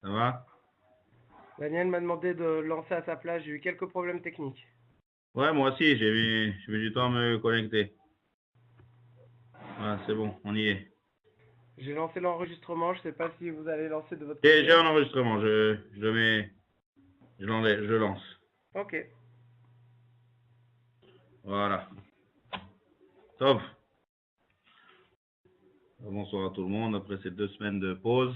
Ça va? Daniel m'a demandé de lancer à sa place, j'ai eu quelques problèmes techniques. Ouais, moi aussi, j'ai mis du temps à me connecter. Voilà, c'est bon, on y est. J'ai lancé l'enregistrement, je sais pas si vous allez lancer de votre J'ai côté. un enregistrement, je mets, je l'enlève, je lance. Ok. Voilà. Top. Bonsoir à tout le monde. Après ces 2 semaines de pause,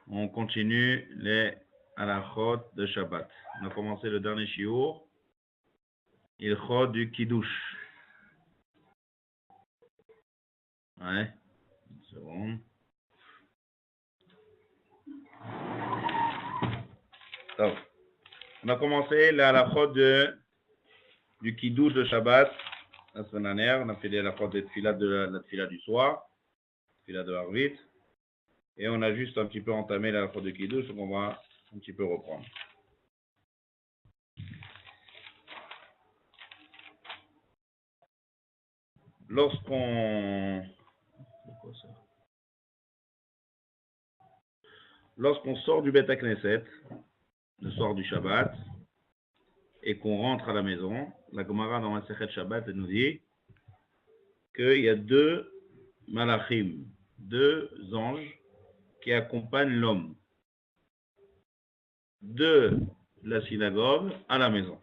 on continue les halachot de Shabbat. On a commencé le dernier shiur, ilchot du Kiddush. Ouais, une seconde. Top. On a commencé les halachot du Kiddush de Shabbat. La semaine dernière, on a fait les halachot de la tfila du soir, tfila de Harvit. Et on a juste un petit peu entamé la halachot de Kiddush, donc on va un petit peu reprendre. Lorsqu'on sort du Beth Knesset, le soir du Shabbat, et qu'on rentre à la maison, la Gemara dans la Sechet Shabbat elle nous dit qu'il y a 2 malachim, 2 anges qui accompagnent l'homme de la synagogue à la maison.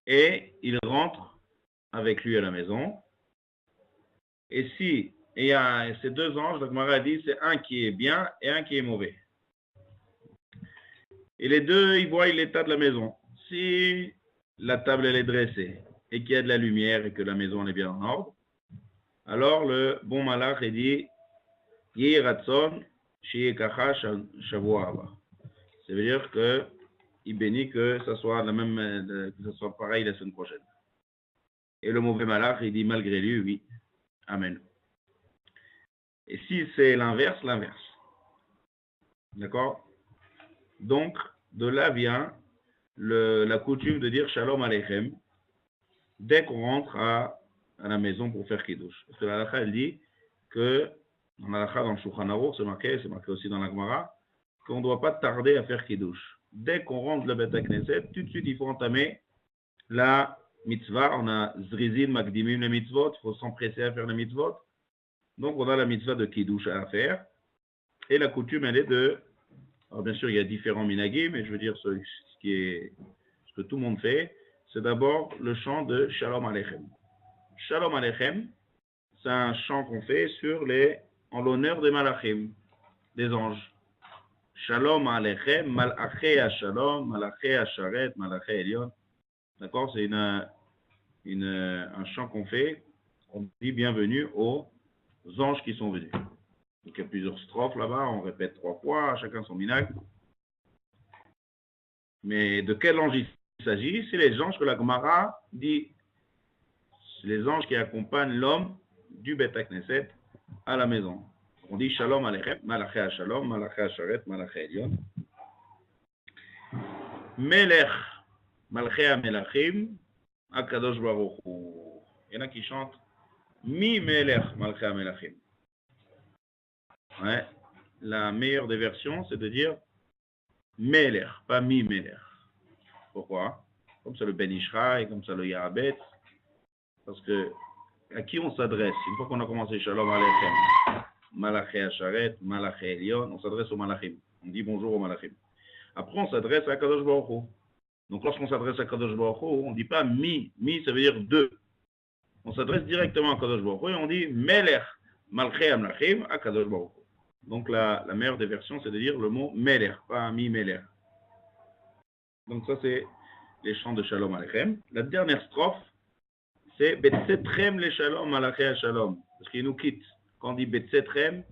Et ils rentrent avec lui à la maison. Et si il y a ces 2 anges, la Gemara dit c'est un qui est bien et un qui est mauvais. Et les deux, ils voient l'état de la maison. Si la table elle est dressée et qu'il y a de la lumière et que la maison est bien en ordre, alors le bon malach il dit Yehi Ratson Shiekacha Shavua Haba. Ça veut dire que il bénit que ça soit la même, que ça soit pareil la semaine prochaine. Et le mauvais malach il dit malgré lui, oui, amen. Et si c'est l'inverse, l'inverse. D'accord? Donc, de là vient la coutume de dire Shalom Aleichem dès qu'on rentre à la maison pour faire Kiddush. Parce que la halakha, elle dit que, dans la halakha, dans le Shulchan Aruch, c'est marqué aussi dans la Gemara, qu'on ne doit pas tarder à faire Kiddush. Dès qu'on rentre le Beth Knesset, tout de suite, il faut entamer la mitzvah. On a Zrizin, Makdimim, les mitzvot, il faut s'empresser à faire les mitzvot. Donc, on a la mitzvah de Kiddush à faire. Et la coutume, elle est de... Alors, bien sûr, il y a différents minagim, mais je veux dire, ce que tout le monde fait, c'est d'abord le chant de Shalom Aleichem. Shalom Aleichem, c'est un chant qu'on fait en l'honneur des malachim, des anges. Shalom Aleichem, Malaché Shalom, Malaché Sharet, Malaché Elion. D'accord? C'est un chant qu'on fait. On dit bienvenue aux anges qui sont venus. Donc il y a plusieurs strophes là-bas, on répète 3 fois, chacun son minag. Mais de quel ange il s'agit? C'est les anges que la Gemara dit. C'est les anges qui accompagnent l'homme du Beth Knesset à la maison. On dit Shalom Aleichem, Malaché Shalom, Malaché Sharet, Malaché Elion. Melech, Malché Melachim, Akadosh Baruch Hu. Il y en a qui chantent Mi Melech, Malché Melachim. Ouais. La meilleure des versions, c'est de dire Melech, pas Mi Melech. Pourquoi? Comme ça le Ben Ishraï, comme ça le Yarabet. Parce que à qui on s'adresse? Une fois qu'on a commencé Shalom Aleichem, Malaché Asharet, Malaché Elion, on s'adresse aux Malachim. On dit bonjour aux Malachim. Après, on s'adresse à Kadosh Baruch Hu. Donc, lorsqu'on s'adresse à Kadosh Baruch Hu, on ne dit pas mi. Mi, ça veut dire deux. On s'adresse directement à Kadosh Baruch Hu et on dit Melech, Malché Amlachim, à Kadosh Baruch Hu. Donc, la meilleure des versions, c'est de dire le mot Melech, pas mi Melech. Donc, ça, c'est les chants de Shalom Aleichem. La dernière strophe, c'est Betsetrem le Shalom, Malaché Shalom. Parce qu'il nous quitte. Quand on dit Betsetrem,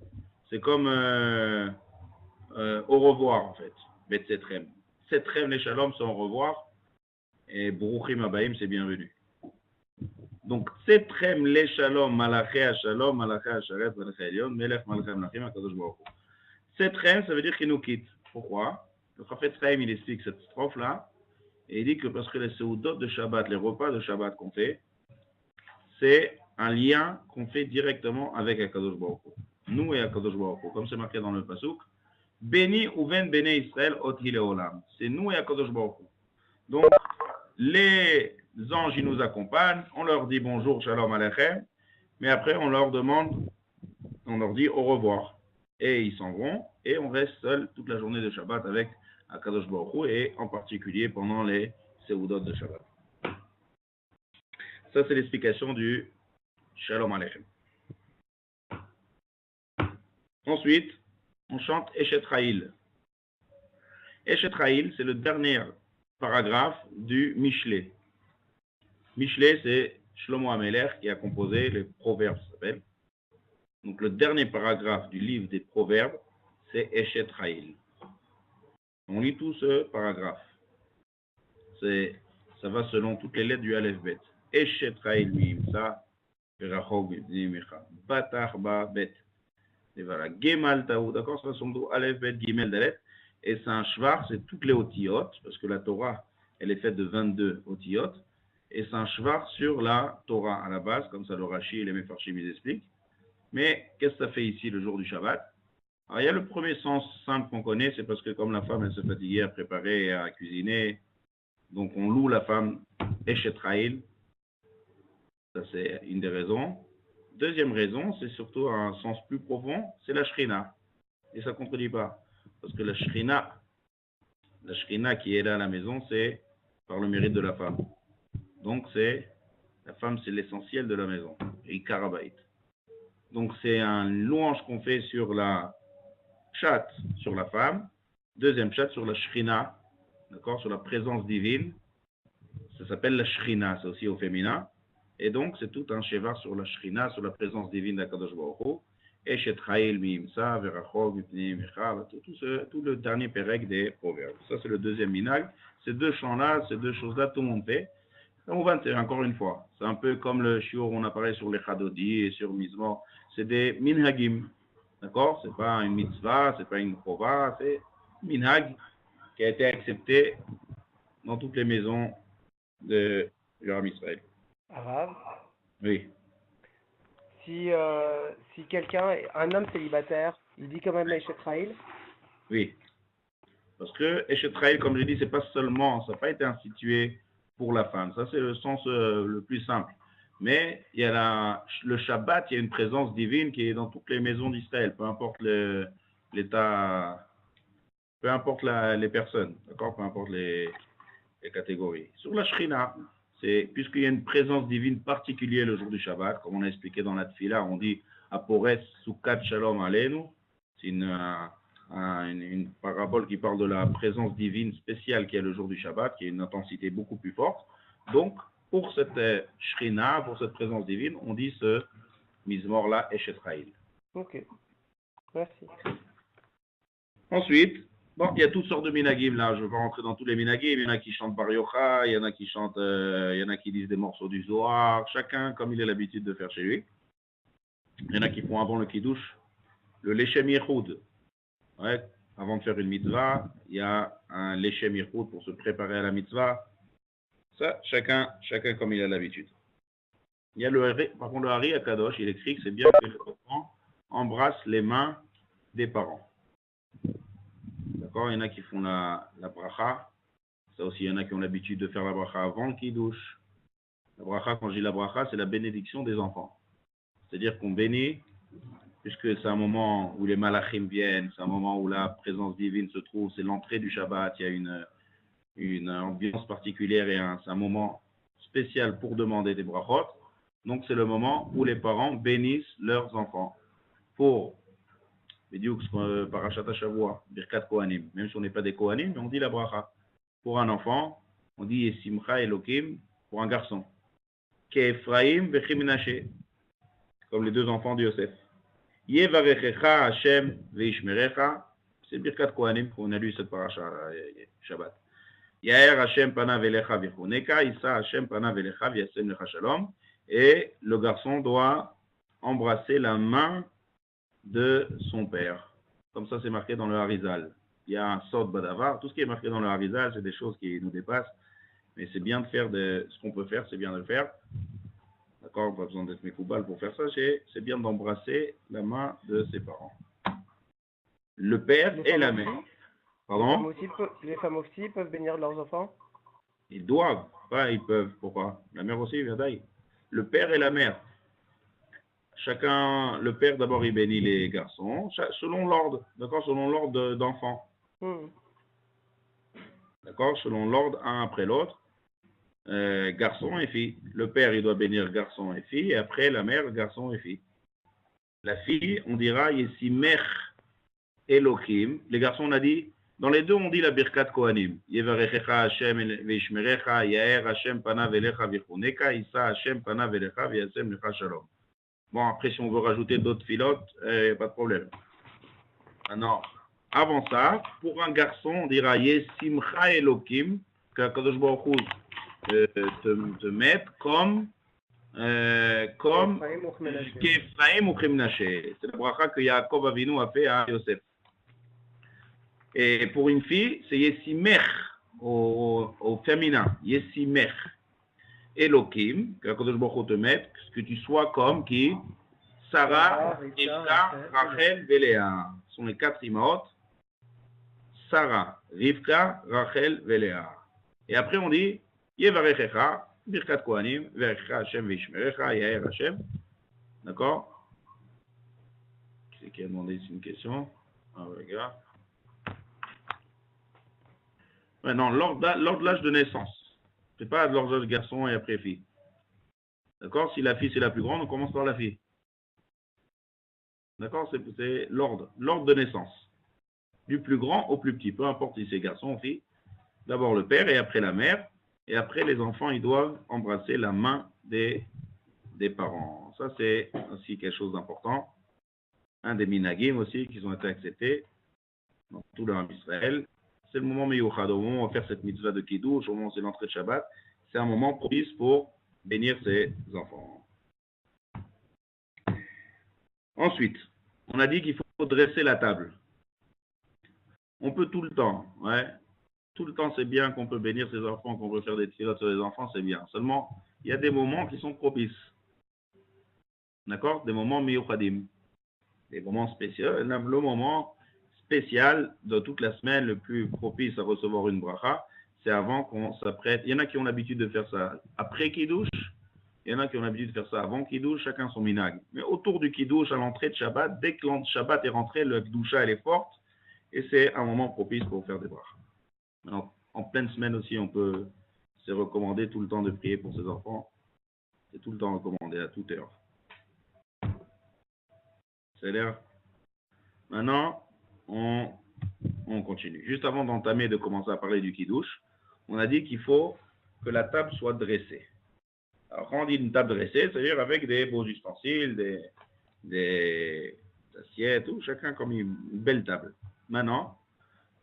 c'est comme au revoir en fait. Betsetrem. Setrem le Shalom, c'est au revoir. Et Bruchim Abaim, c'est bienvenu. Donc, Setrem le Shalom, Malaché Shalom, Malaché Sharet, Malaché Elion, Melech Malaché Malachim, Akadosh Baruch Hu. Setrem, ça veut dire qu'il nous quitte. Pourquoi? Le prophète Chaim, il explique cette strophe-là. Et il dit que parce que les seudot de Shabbat, les repas de Shabbat qu'on fait, c'est un lien qu'on fait directement avec Akadosh Baruch Hu. nous et Akadosh Baruch Hu, comme c'est marqué dans le Pasuk, Béni Uven Bene Israël Oti Leolam. C'est nous et Akadosh Baruch Hu. Donc, les anges, ils nous accompagnent, on leur dit bonjour, shalom aleichem, mais après, on leur dit au revoir. Et ils s'en vont, et on reste seul toute la journée de Shabbat avec Akadosh Baruch Hu, et en particulier pendant les Seudot de Shabbat. Ça, c'est l'explication du Shalom Aleichem. Ensuite, on chante Eshet Raïl. Eshet Raïl, c'est le dernier paragraphe du Michelet. Michelet, c'est Shlomo Ameler qui a composé les Proverbes, ça s'appelle. Donc, le dernier paragraphe du livre des Proverbes, c'est Eshet Raïl. On lit tout ce paragraphe. Ça va selon toutes les lettres du Aleph Bet. Eshet Raïl Mimsa, Verachog Micha, Batar Ba Bet. Et voilà, Gemal Taou, d'accord, ça sont dos Aleph Bet Gimel Dalet. Et c'est un shvar, c'est toutes les otiyot, parce que la Torah, elle est faite de 22 otiyot. Et c'est un shvar sur la Torah à la base, comme ça le Rashi et les Mefarshim ils expliquent. Mais qu'est-ce que ça fait ici le jour du Shabbat? Alors il y a le premier sens simple qu'on connaît, c'est parce que comme la femme elle se fatiguait à préparer et à cuisiner, donc on loue la femme Eshet Raïl. Ça c'est une des raisons. Deuxième raison, c'est surtout un sens plus profond, c'est la Shrina. Et ça ne contredit pas. Parce que la Shrina qui est là à la maison, c'est par le mérite de la femme. Donc la femme c'est l'essentiel de la maison. Et Karabait. Donc c'est un louange qu'on fait sur la chat, sur la femme. Deuxième chat sur la Shrina, d'accord, sur la présence divine. Ça s'appelle la Shrina, c'est aussi au féminin. Et donc c'est tout un shevar sur la Shrina, sur la présence divine d'Akadosh Baruch Hu. Eshet Raïl Mimsa, Verachog, Mipnei Mecha, tout le dernier pérec des proverbes. Ça c'est le deuxième minag. Ces deux chants-là, ces deux choses-là, tout le monde fait. On va encore une fois. C'est un peu comme le shiur, on apparaît sur les Chadodi et sur Mizmor. C'est des minhagim. D'accord? C'est pas une mitzvah, c'est pas une chova, c'est minhag qui a été accepté dans toutes les maisons de l'Aram Israël. Arabe. Oui. Si un homme célibataire, il dit quand même Eshet Raïl. Oui. Parce que Eshet Raïl, comme je dis, c'est pas seulement, ça n'a pas été institué pour la femme. Ça, c'est le sens le plus simple. Mais il y a le Shabbat, il y a une présence divine qui est dans toutes les maisons d'Israël, peu importe l'état, peu importe les personnes, d'accord, peu importe les catégories. Sur la Shrina, puisqu'il y a une présence divine particulière le jour du Shabbat, comme on a expliqué dans la Tfila, on dit Apores Sukkot Shalom Aleinu, c'est une parabole qui parle de la présence divine spéciale qu'il y a le jour du Shabbat, qui a une intensité beaucoup plus forte. Donc, pour cette Shrina, pour cette présence divine, on dit ce Mizmor-là, Eshet Raïl. Ok, merci. Ensuite, bon, il y a toutes sortes de minagim là, je ne vais pas rentrer dans tous les minagim, il y en a qui chantent Bar Yocha, il y en a qui chantent, il y en a qui lisent des morceaux du Zohar, chacun comme il a l'habitude de faire chez lui. Il y en a qui font avant le Kiddush, le Leshem Yehoud. Ouais, avant de faire une mitzvah, il y a un Leshem Yehoud pour se préparer à la mitzvah. Ça, chacun comme il a l'habitude. Il y a par contre le Hari Akadosh, il écrit que c'est bien que les enfants embrassent les mains des parents. D'accord, il y en a qui font la bracha. Ça aussi, il y en a qui ont l'habitude de faire la bracha avant le kiddush. La bracha, quand je dis la bracha, c'est la bénédiction des enfants. C'est-à-dire qu'on bénit, puisque c'est un moment où les malachim viennent, c'est un moment où la présence divine se trouve, c'est l'entrée du Shabbat, il y a une ambiance particulière et c'est un moment spécial pour demander des brachot. Donc c'est le moment où les parents bénissent leurs enfants pour Bidiouk, Parashat Shavua, Birkat Kohanim. Même si on n'est pas des Kohanim, mais on dit la bracha. Pour un enfant, on dit Yesimcha Elokim pour un garçon. Ke'Ephraim Vechiminaché, comme les deux enfants de Yosef. Yevarechecha Hashem Veishmerecha, c'est Birkat Kohanim qu'on a lu cette paracha Shabbat. Yaher Hashem Pana Velecha Vichoneka, Issa Hashem Pana Velecha Viasem Lecha Shalom. Et le garçon doit embrasser la main de son père. Comme ça, c'est marqué dans le Harizal. Il y a un sort badavar. Tout ce qui est marqué dans le Harizal, c'est des choses qui nous dépassent. Mais c'est bien de faire ce qu'on peut faire, c'est bien de le faire. D'accord? d'accord, pas besoin d'être mécoubal pour faire ça, c'est bien d'embrasser la main de ses parents. Le père Les et femmes la aussi, mère. Pardon? les femmes aussi peuvent bénir leurs enfants? Ils doivent, pas ils peuvent. Pourquoi? La mère aussi, Vadaï. Le père et la mère. Chacun, le père d'abord il bénit les garçons, selon l'ordre, d'accord, selon l'ordre d'enfant, Hmm. d'accord, selon l'ordre un après l'autre, garçon et fille. Le père il doit bénir garçon et fille, et après la mère garçon et fille. La fille, on dira Yesimech Elohim. Les garçons on a dit, dans les deux on dit la Birkat Kohanim. Yevarechecha Hashem veishmerecha, Yaer Hashem panav elecha vichuneka, Isa Hashem panav elecha v'yasem lecha shalom. Bon, après, si on veut rajouter d'autres filotes, pas de problème. Maintenant, avant ça, pour un garçon, on dira Yesimcha Elokim, qu'Akadosh Baruch Hu te mette comme Ephraim ou Menashe. Kephraim ou Chemnaché. C'est la bracha que Yaakov Avinu a fait à Yosef. Et pour une fille, c'est Yesimech au féminin. Yesimech Elokim, qu'Akadosh Baruch Hu te mette, que tu sois comme qui Sarah, Rivka, Rachel, Véléa. Ce sont les quatre imaot. Sarah, Rivka, Rachel, Véléa. Et après on dit Yevarechecha, Birkat Kohanim, Verechecha Hashem, Vishmerecha, Yair Hashem. D'accord? Qui c'est qui a demandé ici une question? Ah, regarde. Maintenant, l'ordre de l'âge de naissance. C'est pas l'ordre de garçon et après fille. D'accord? Si la fille c'est la plus grande, on commence par la fille. D'accord? C'est l'ordre de naissance. Du plus grand au plus petit, peu importe si c'est garçon ou fille. D'abord le père et après la mère. Et après les enfants, ils doivent embrasser la main des parents. Ça, c'est aussi quelque chose d'important. Un des minagim aussi qui ont été acceptés dans tout l'armée d'Israël. C'est le moment miyuchad, au moment où on va faire cette mitzvah de Kiddush, au moment où c'est l'entrée de Shabbat. C'est un moment propice pour bénir ses enfants. Ensuite, on a dit qu'il faut dresser la table. On peut tout le temps, ouais. Tout le temps, c'est bien qu'on peut bénir ses enfants, qu'on peut faire des tfilotes sur les enfants, c'est bien. Seulement, il y a des moments qui sont propices. D'accord? Des moments miyuchadim. Des moments spéciaux. Le moment spécial de toute la semaine, le plus propice à recevoir une bracha, c'est avant qu'on s'apprête. Il y en a qui ont l'habitude de faire ça après Kiddush. Il y en a qui ont l'habitude de faire ça avant Kiddush, chacun son minag. Mais autour du Kiddush, à l'entrée de Shabbat, dès que le Shabbat est rentré, le Kidusha, elle est forte. Et c'est un moment propice pour faire des brachas. Maintenant, en pleine semaine aussi, c'est recommandé tout le temps de prier pour ses enfants. C'est tout le temps recommandé, à toute heure. C'est l'air. Maintenant, on continue. Juste avant d'entamer, de commencer à parler du Kiddush, on a dit qu'il faut que la table soit dressée. Alors, quand on dit une table dressée, c'est-à-dire avec des beaux ustensiles, des assiettes, tout, chacun comme une belle table. Maintenant,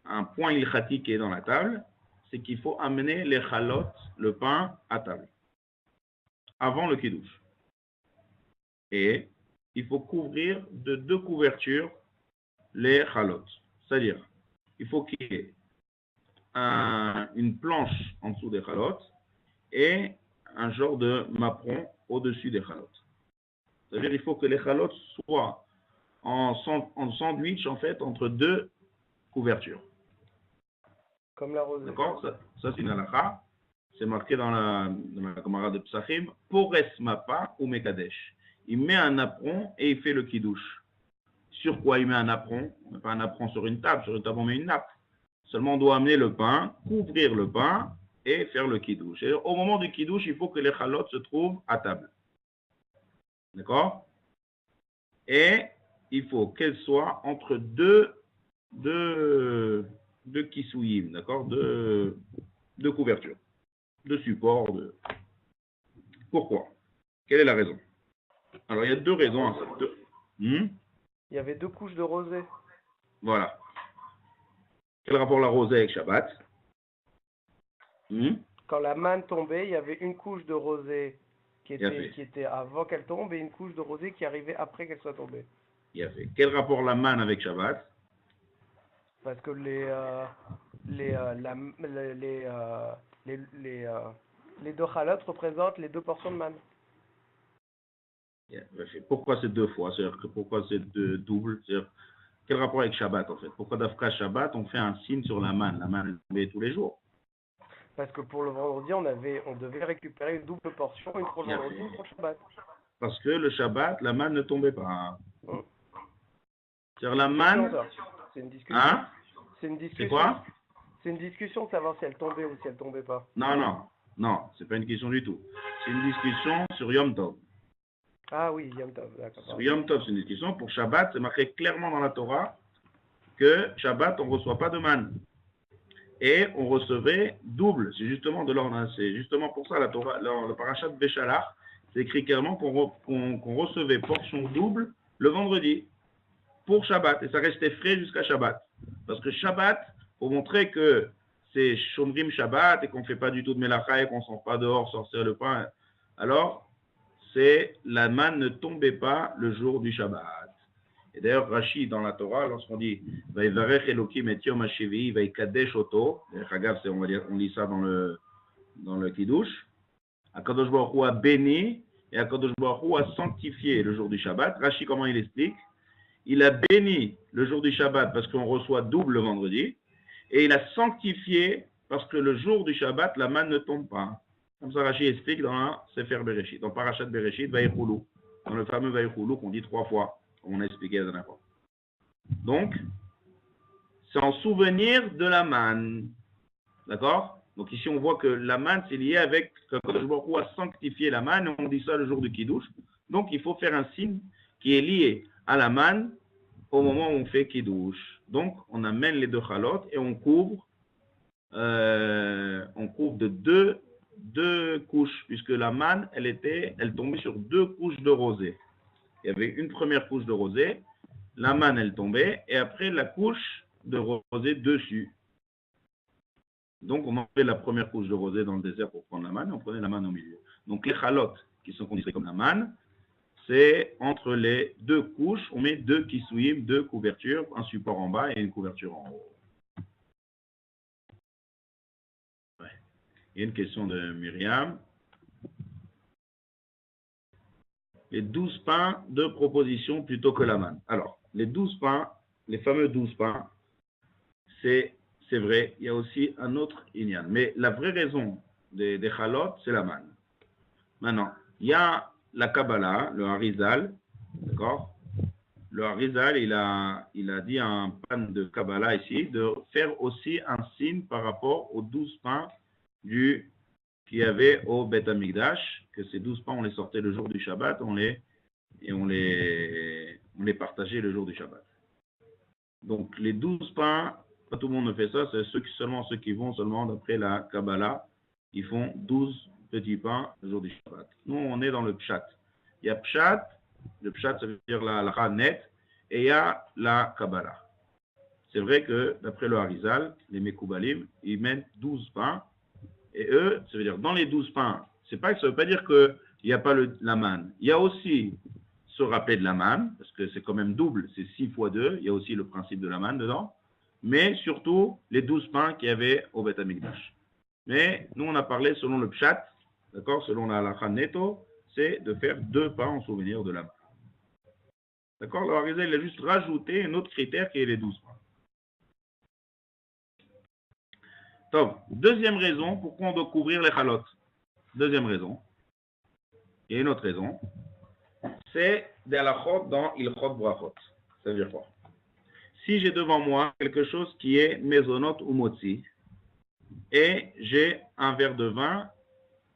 un point ilchati qui est dans la table, c'est qu'il faut amener les chalotes, le pain, à table, avant le kiddush. Et il faut couvrir de 2 couvertures les chalotes. C'est-à-dire, il faut qu'il y ait une planche en dessous des chalotes et un genre de mapron au-dessus des chalotes. C'est-à-dire, il faut que les chalotes soient en sandwich, en fait, entre 2 couvertures. Comme la rosée. D'accord? Ça c'est une halakha. C'est marqué dans la Gemara de Psachim. Pores mapa ou mekadesh. Il met un apron et il fait le kiddush. Sur quoi il met un apron? On met pas un apron sur une table. Sur une table, on met une nappe. Seulement, on doit amener le pain, couvrir le pain et faire le kiddush. Et au moment du kiddush, il faut que les chalotes se trouvent à table. D'accord? Et il faut qu'elles soient entre deux kisuyim, d'accord? Deux couvertures, de support. Pourquoi? Quelle est la raison? Alors, il y a 2 raisons à ça. Il y avait 2 couches de rosée. Voilà. Quel rapport la rosée avec Shabbat? Quand la manne tombait, il y avait une couche de rosée qui était avant qu'elle tombe et une couche de rosée qui arrivait après qu'elle soit tombée. Il y avait. Quel rapport la manne avec Shabbat? Parce que les 2 chalotes représentent les 2 portions de manne. Pourquoi c'est deux fois? C'est-à-dire que pourquoi c'est deux doubles? C'est-à-dire, quel rapport avec Shabbat en fait? Pourquoi d'Afka Shabbat, on fait un signe sur la manne? La manne est tombée tous les jours. Parce que pour le vendredi, on devait récupérer une double portion, une pour le vendredi, une pour le Shabbat. Parce que le Shabbat, la manne ne tombait pas. C'est-à-dire la manne. C'est une discussion. Hein? C'est une discussion. C'est quoi? C'est une discussion de savoir si elle tombait ou si elle tombait pas. Non, c'est pas une question du tout. C'est une discussion sur Yom Tov. Ah oui, Yom Tov, d'accord. Sur Yom Tov, c'est une discussion. Pour Shabbat, c'est marqué clairement dans la Torah que Shabbat, on ne reçoit pas de manne. Et on recevait double. C'est justement de l'ordre. C'est justement pour ça, la Torah, le parachat de Béchalach, c'est écrit clairement qu'on recevait portion double le vendredi pour Shabbat. Et ça restait frais jusqu'à Shabbat. Parce que Shabbat, pour montrer que c'est Shomrim Shabbat et qu'on ne fait pas du tout de Melacha et qu'on ne sort pas dehors sortir le pain, alors la manne ne tombait pas le jour du Shabbat. Et d'ailleurs, Rashi, dans la Torah, lorsqu'on dit « Vaïvarech Elokim et Yom HaShevi'i vaïkadesh oto », on lit ça dans le Kiddush, Akadosh Baruch Hu a béni et Akadosh Baruch Hu a sanctifié le jour du Shabbat. Rashi, comment il explique? Il a béni le jour du Shabbat parce qu'on reçoit double le vendredi, et il a sanctifié parce que le jour du Shabbat, la manne ne tombe pas. Comme ça, Rashi explique dans Sefer Bereshit, dans Parashat Bereshit, Vaïchoulou, dans le fameux Vaïchoulou qu'on dit 3 fois, comme on a expliqué la dernière fois. Donc, c'est en souvenir de la manne. D'accord? Donc ici, on voit que la manne, c'est lié avec que Kadosh Baruch Hu a sanctifié la manne, et on dit ça le jour du Kiddush. Donc, il faut faire un signe qui est lié à la manne au moment où on fait Kiddush. Donc, on amène les deux chalotes et on couvre de deux couches, puisque la manne, elle tombait sur 2 couches de rosée. Il y avait une première couche de rosée, la manne, elle tombait, et après la couche de rosée dessus. Donc, on enlevait la première couche de rosée dans le désert pour prendre la manne, et on prenait la manne au milieu. Donc, les chalotes, qui sont considérées comme la manne, c'est entre les 2 couches, on met 2 kissouim, 2 couvertures, un support en bas et une couverture en haut. Ouais. Il y a une question de Myriam. Les 12 pains de proposition plutôt que la manne. Alors, les 12 pains, les fameux 12 pains, c'est vrai, il y a aussi un autre inyan. Mais la vraie raison des chalotes, c'est la manne. Maintenant, il y a la Kabbalah, le Harizal, d'accord? Le Harizal, il a dit à un pan de Kabbalah ici de faire aussi un signe par rapport aux 12 pains qu'il y avait au Beth Amikdash, que ces 12 pains, on les sortait le jour du Shabbat, on les partageait le jour du Shabbat. Donc, les 12 pains, pas tout le monde ne fait ça, c'est seulement ceux qui vont seulement d'après la Kabbalah, ils font 12 petits pains le jour du Shabbat. Nous, on est dans le Pshat. Il y a Pshat, le Pshat, ça veut dire la halakha net, et il y a la Kabbalah. C'est vrai que, d'après le Harizal, les Mekoubalim, ils mettent 12 pains, et eux, ça veut dire, dans les 12 pains, ça ne veut pas dire qu'il n'y a pas la manne. Il y a aussi se rappeler de la manne, parce que c'est quand même double, c'est 6 fois 2, il y a aussi le principe de la manne dedans, mais surtout les 12 pains qu'il y avait au Beth Amikdash. Mais nous, on a parlé selon le Pshat, d'accord, selon la halakha neto, c'est de faire 2 pains en souvenir de la manne. D'accord? Le Harizal, il a juste rajouté un autre critère qui est les 12 pains. Donc, deuxième raison, pourquoi on doit couvrir les chalotes. Deuxième raison, il y a une autre raison, c'est des halachot dans Ilchot Brachot. Ça veut dire quoi? Si j'ai devant moi quelque chose qui est mezonot ou motzi, et j'ai un verre de vin,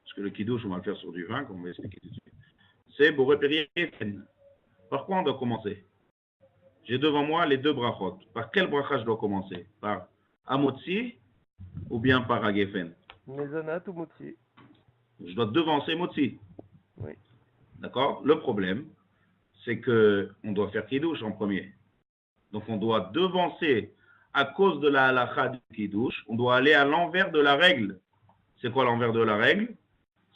parce que le kiddush, on va le faire sur du vin, comme on va expliquer tout de suite, c'est borépéri efen. Par quoi on doit commencer? J'ai devant moi les 2 brachot. Par quel bracha je dois commencer? Par amotzi ou bien par agefen? Mezonot ou motzi? Je dois devancer motzi. Oui. D'accord? Le problème, c'est qu'on doit faire kiddush en premier. Donc, on doit devancer, à cause de la halakha du kiddush, on doit aller à l'envers de la règle. C'est quoi l'envers de la règle?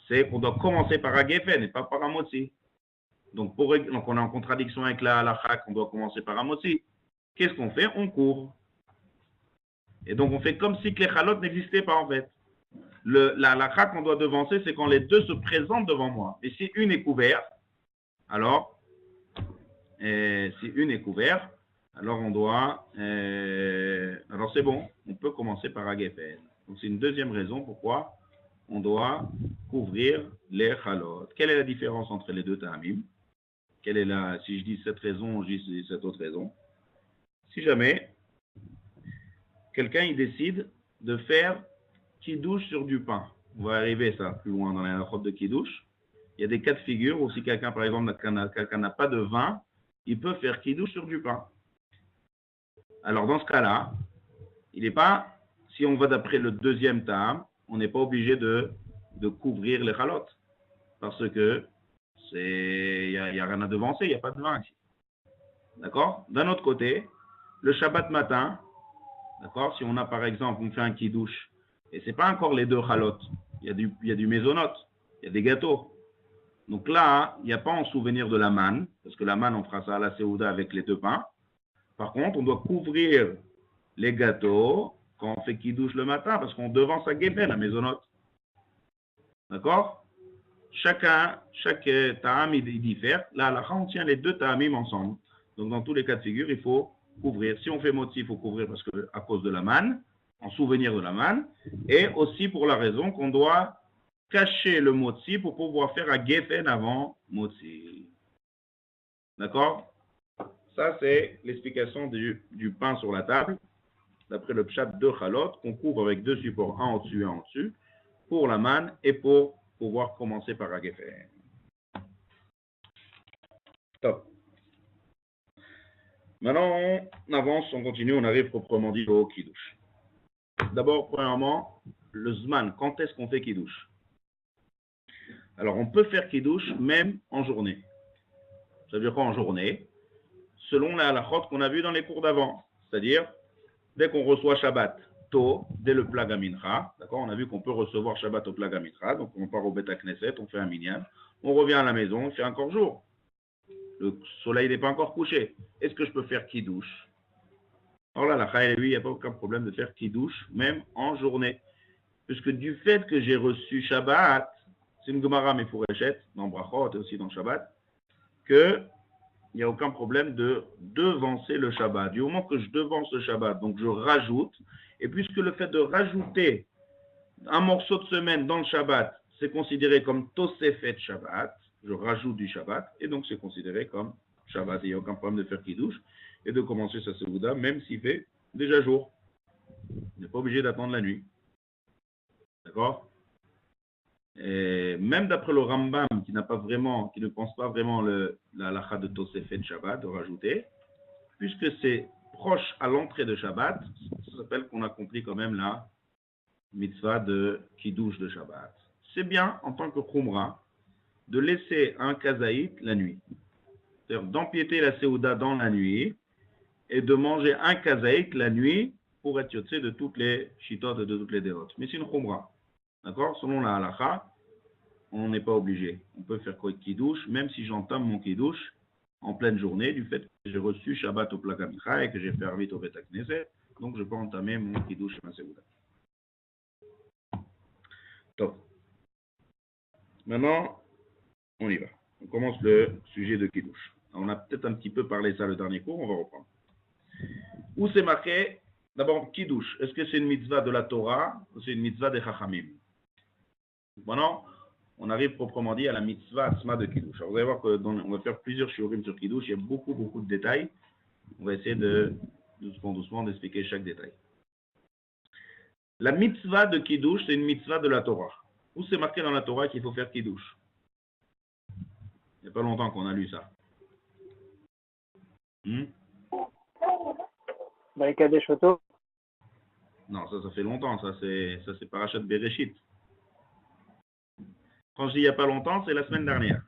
C'est qu'on doit commencer par agefen et pas par amotzi. Donc, on est en contradiction avec la halakha qu'on doit commencer par amotzi. Qu'est-ce qu'on fait? On court. Et donc, on fait comme si les chalotes n'existaient pas en fait. La halakha qu'on doit devancer, c'est quand les 2 se présentent devant moi. Et si une est couverte, alors, si une est couverte, alors on doit, alors c'est bon, on peut commencer par Agéfen. Donc c'est une deuxième raison pourquoi on doit couvrir les chalot. Quelle est la différence entre les deux ta'amim? Quelle est la, si je dis cette raison, je dis cette autre raison. Si jamais quelqu'un il décide de faire kidouche sur du pain, on va arriver ça plus loin dans la halachot de kidouche. Il y a des cas de figure où si quelqu'un par exemple n'a pas de vin, il peut faire kidouche sur du pain. Alors dans ce cas-là, il n'est pas, si on va d'après le deuxième ta'am, on n'est pas obligé de couvrir les chalotes. Parce que il n'y a rien à devancer, il n'y a pas de vin ici. D'accord? D'un autre côté, le Shabbat matin, d'accord? Si on a par exemple, on fait un kidouche, et ce n'est pas encore les deux chalotes, il y a du mésonote, il y a des gâteaux. Donc là, il n'y a pas en souvenir de la manne, parce que la manne, on fera ça à la Séouda avec les deux pains. Par contre, on doit couvrir les gâteaux quand on fait kidouche le matin, parce qu'on devance à Gébel, la maisonnote. D'accord? Chaque ta'am, il diffère. Là, on tient les deux ta'amim ensemble. Donc, dans tous les cas de figure, il faut couvrir. Si on fait motzi, il faut couvrir parce que, à cause de la manne, en souvenir de la manne, et aussi pour la raison qu'on doit cacher le motzi pour pouvoir faire à Geffen avant motzi. D'accord? Ça, c'est l'explication du pain sur la table, d'après le pshat de Chalot, qu'on couvre avec deux supports, un au-dessus et un au-dessus, pour la manne et pour pouvoir commencer par Geffen. Top. Maintenant, on avance, on continue, on arrive proprement dit au kidouche. D'abord, premièrement, le zman, quand est-ce qu'on fait kidouche? Alors, on peut faire kidouche même en journée. Ça veut dire quoi en journée? Selon la halachot qu'on a vu dans les cours d'avant. C'est-à-dire, dès qu'on reçoit Shabbat tôt, dès le Plag HaMincha, d'accord? On a vu qu'on peut recevoir Shabbat au Plag HaMincha, donc on part au Bet HaKnesset, on fait un minyan, on revient à la maison, on fait encore jour. Le soleil n'est pas encore couché. Est-ce que je peux faire kidouche? Alors là, la Chaï, lui, il n'y a pas aucun problème de faire kidouche, même en journée. Puisque du fait que j'ai reçu Shabbat, c'est une Gemara Mefureshet, dans Brachot et aussi dans Shabbat, que il n'y a aucun problème de devancer le Shabbat. Du moment que je devance le Shabbat, donc je rajoute, et puisque le fait de rajouter un morceau de semaine dans le Shabbat, c'est considéré comme Tosefet Shabbat, je rajoute du Shabbat, et donc c'est considéré comme Shabbat. Il n'y a aucun problème de faire Kiddush et de commencer sa Seouda, même s'il fait déjà jour. On n'est pas obligé d'attendre la nuit. D'accord? Et même d'après le Rambam, qui ne pense pas vraiment la halakha de Tosefet Shabbat, de rajouter, puisque c'est proche à l'entrée de Shabbat, ça s'appelle qu'on accomplit quand même la mitzvah de Kiddush de Shabbat. C'est bien, en tant que Khumra, de laisser un kazaït la nuit. C'est-à-dire d'empiéter la Seouda dans la nuit et de manger un kazaït la nuit pour être yotzé de toutes les shitot et de toutes les dérotes. Mais c'est une Khumra. D'accord? Selon la halakha, on n'est pas obligé. On peut faire quoi de Kiddush, même si j'entame mon Kiddush en pleine journée, du fait que j'ai reçu Shabbat au Plag HaMincha et que j'ai fait Arvit au Bet HaKnesset, donc je peux entamer mon Kiddush et ma Seouda. Top. Maintenant, on y va. On commence le sujet de Kiddush. On a peut-être un petit peu parlé ça le dernier cours, on va reprendre. Où c'est marqué, d'abord, Kiddush, est-ce que c'est une mitzvah de la Torah ou c'est une mitzvah des Chachamim? Maintenant, on arrive proprement dit à la mitzvah asma de Kiddush. Alors vous allez voir qu'on va faire plusieurs shiurim sur Kiddush, il y a beaucoup de détails. On va essayer de doucement d'expliquer chaque détail. La mitzvah de Kiddush, c'est une mitzvah de la Torah. Où c'est marqué dans la Torah qu'il faut faire Kiddush? Il n'y a pas longtemps qu'on a lu ça. Kadesh Oto. Non, ça fait longtemps, ça c'est Parashat Bereshit. Quand je dis il n'y a pas longtemps, c'est la semaine dernière.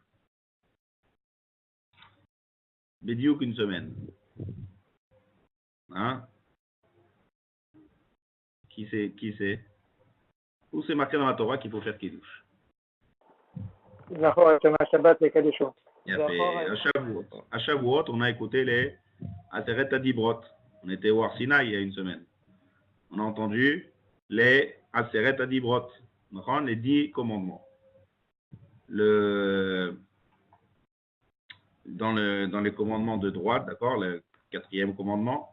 Bédiouk une semaine. Hein? Qui c'est? Où c'est marqué dans la Torah qu'il faut faire Kiddush? Il y a à Shavuot, on a écouté les Aseret Adibrot. On était au Arsinaï il y a une semaine. On a entendu les Aseret Adibrot, les 10 commandements. dans les commandements de droite, d'accord, le 4e commandement,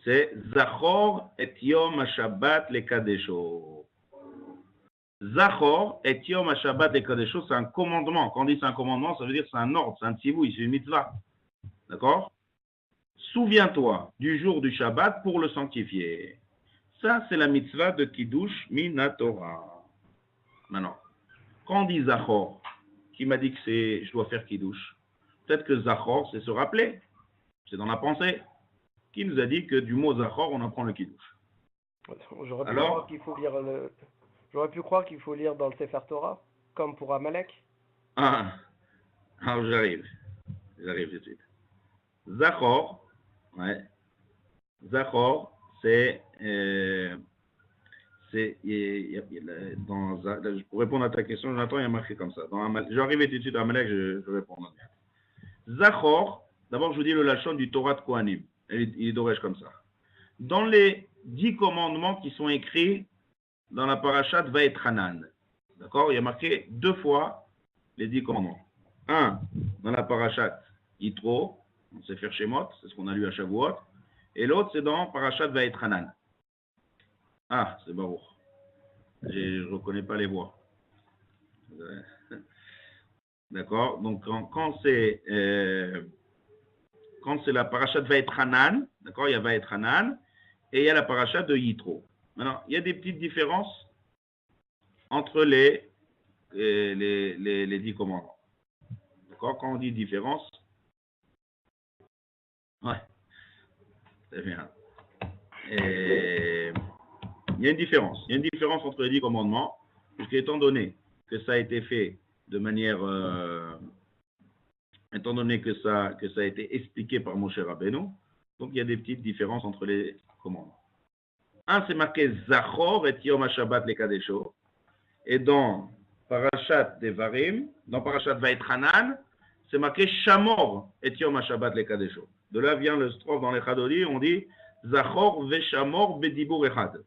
c'est Zachor et Yom HaShabbat le Kadesho. Zachor et Yom HaShabbat le Kadesho, c'est un commandement. Quand on dit c'est un commandement, ça veut dire c'est un ordre, c'est un tzivouï, c'est une mitzvah. D'accord? Souviens-toi du jour du Shabbat pour le sanctifier. Ça, c'est la mitzvah de Kiddush Minatora. Maintenant, quand on dit Zachor, qui m'a dit que je dois faire Kiddush? Peut-être que Zachor, c'est se rappeler. C'est dans la pensée. Qui nous a dit que du mot Zachor, on apprend le Kiddush? J'aurais pu croire qu'il faut lire dans le Sefer Torah, comme pour Amalek. Ah, alors j'arrive tout de suite. Zachor, ouais. Zachor, pour répondre à ta question, Jonathan, il y a marqué comme ça. Je vais arriver tout de suite à Amalek, je réponds. Zachor, d'abord je vous dis le lachon du Torah de Kohanim. Il est d'orège comme ça. Dans les 10 commandements qui sont écrits dans la parashat Vaetchanan, d'accord, il y a marqué 2 fois les 10 commandements. Un, dans la parashat Yitro, on sait faire Shemot, c'est ce qu'on a lu à Shavuot, et l'autre c'est dans parashat Vaetchanan. Ah, c'est Baruch. Je ne reconnais pas les voix. D'accord, donc quand c'est la parashat Vaetchanan, d'accord, il y a Vaetchanan, et il y a la parashat de Yitro. Maintenant, il y a des petites différences entre les 10 commandements. D'accord, quand on dit différence, ouais, c'est bien. Et il y a une différence. Il y a une différence entre les 10 commandements, puisque étant donné que ça a été fait de manière, étant donné que ça a été expliqué par Moshe Rabbeinu, donc il y a des petites différences entre les commandements. Un, c'est marqué Zachor et Yom HaShabbat le Kadesho, et dans Parashat Devarim, dans Parashat Vaetchanan, c'est marqué Shamor et Yom HaShabbat le Kadesho. De là vient le strophe dans les Chadodi, on dit Zachor ve Shamor bedibur echad.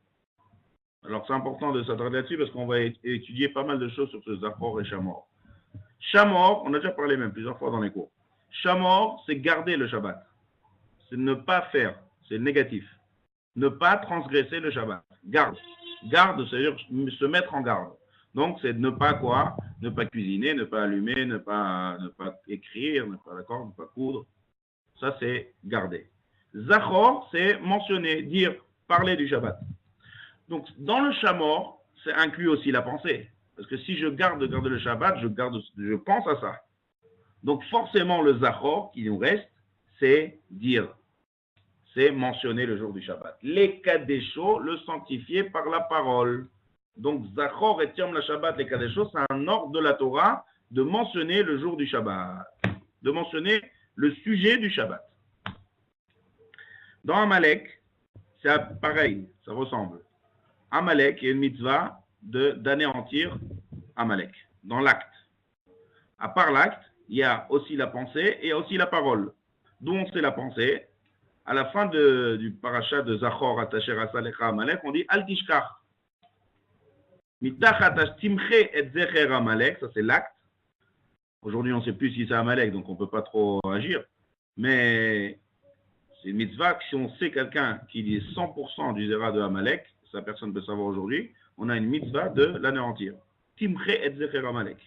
Alors c'est important de s'attarder là-dessus parce qu'on va étudier pas mal de choses sur ce Zachor et Shamor. Shamor, on a déjà parlé même plusieurs fois dans les cours. Shamor, c'est garder le Shabbat. C'est ne pas faire, c'est négatif. Ne pas transgresser le Shabbat. Garde. Garde, c'est-à-dire se mettre en garde. Donc c'est ne pas quoi? Ne pas cuisiner, ne pas allumer, ne pas écrire, ne pas coudre. Ça c'est garder. Zachor, c'est mentionner, dire, parler du Shabbat. Donc, dans le Shamor, c'est inclus aussi la pensée. Parce que si je garde le Shabbat, je pense à ça. Donc, forcément, le Zachor qui nous reste, c'est dire. C'est mentionner le jour du Shabbat. Les Kadesho, le sanctifier par la parole. Donc, Zachor et Yom la Shabbat, les Kadesho, c'est un ordre de la Torah de mentionner le jour du Shabbat. De mentionner le sujet du Shabbat. Dans Amalek, c'est pareil, ça ressemble. Amalek, il y a une mitzvah d'anéantir Amalek, dans l'acte. À part l'acte, il y a aussi la pensée et il y a aussi la parole. D'où on sait la pensée. À la fin du parashat de Zachor, Atasher Asalecha Amalek, on dit Al Tishkar. Mitachat Timche et Zecher Amalek, ça c'est l'acte. Aujourd'hui, on ne sait plus si c'est Amalek, donc on ne peut pas trop agir. Mais c'est une mitzvah que si on sait quelqu'un qui dit 100% du zera de Amalek, ça personne ne peut savoir aujourd'hui, on a une mitzvah de l'anéantir. Timche et Zecher Amalek.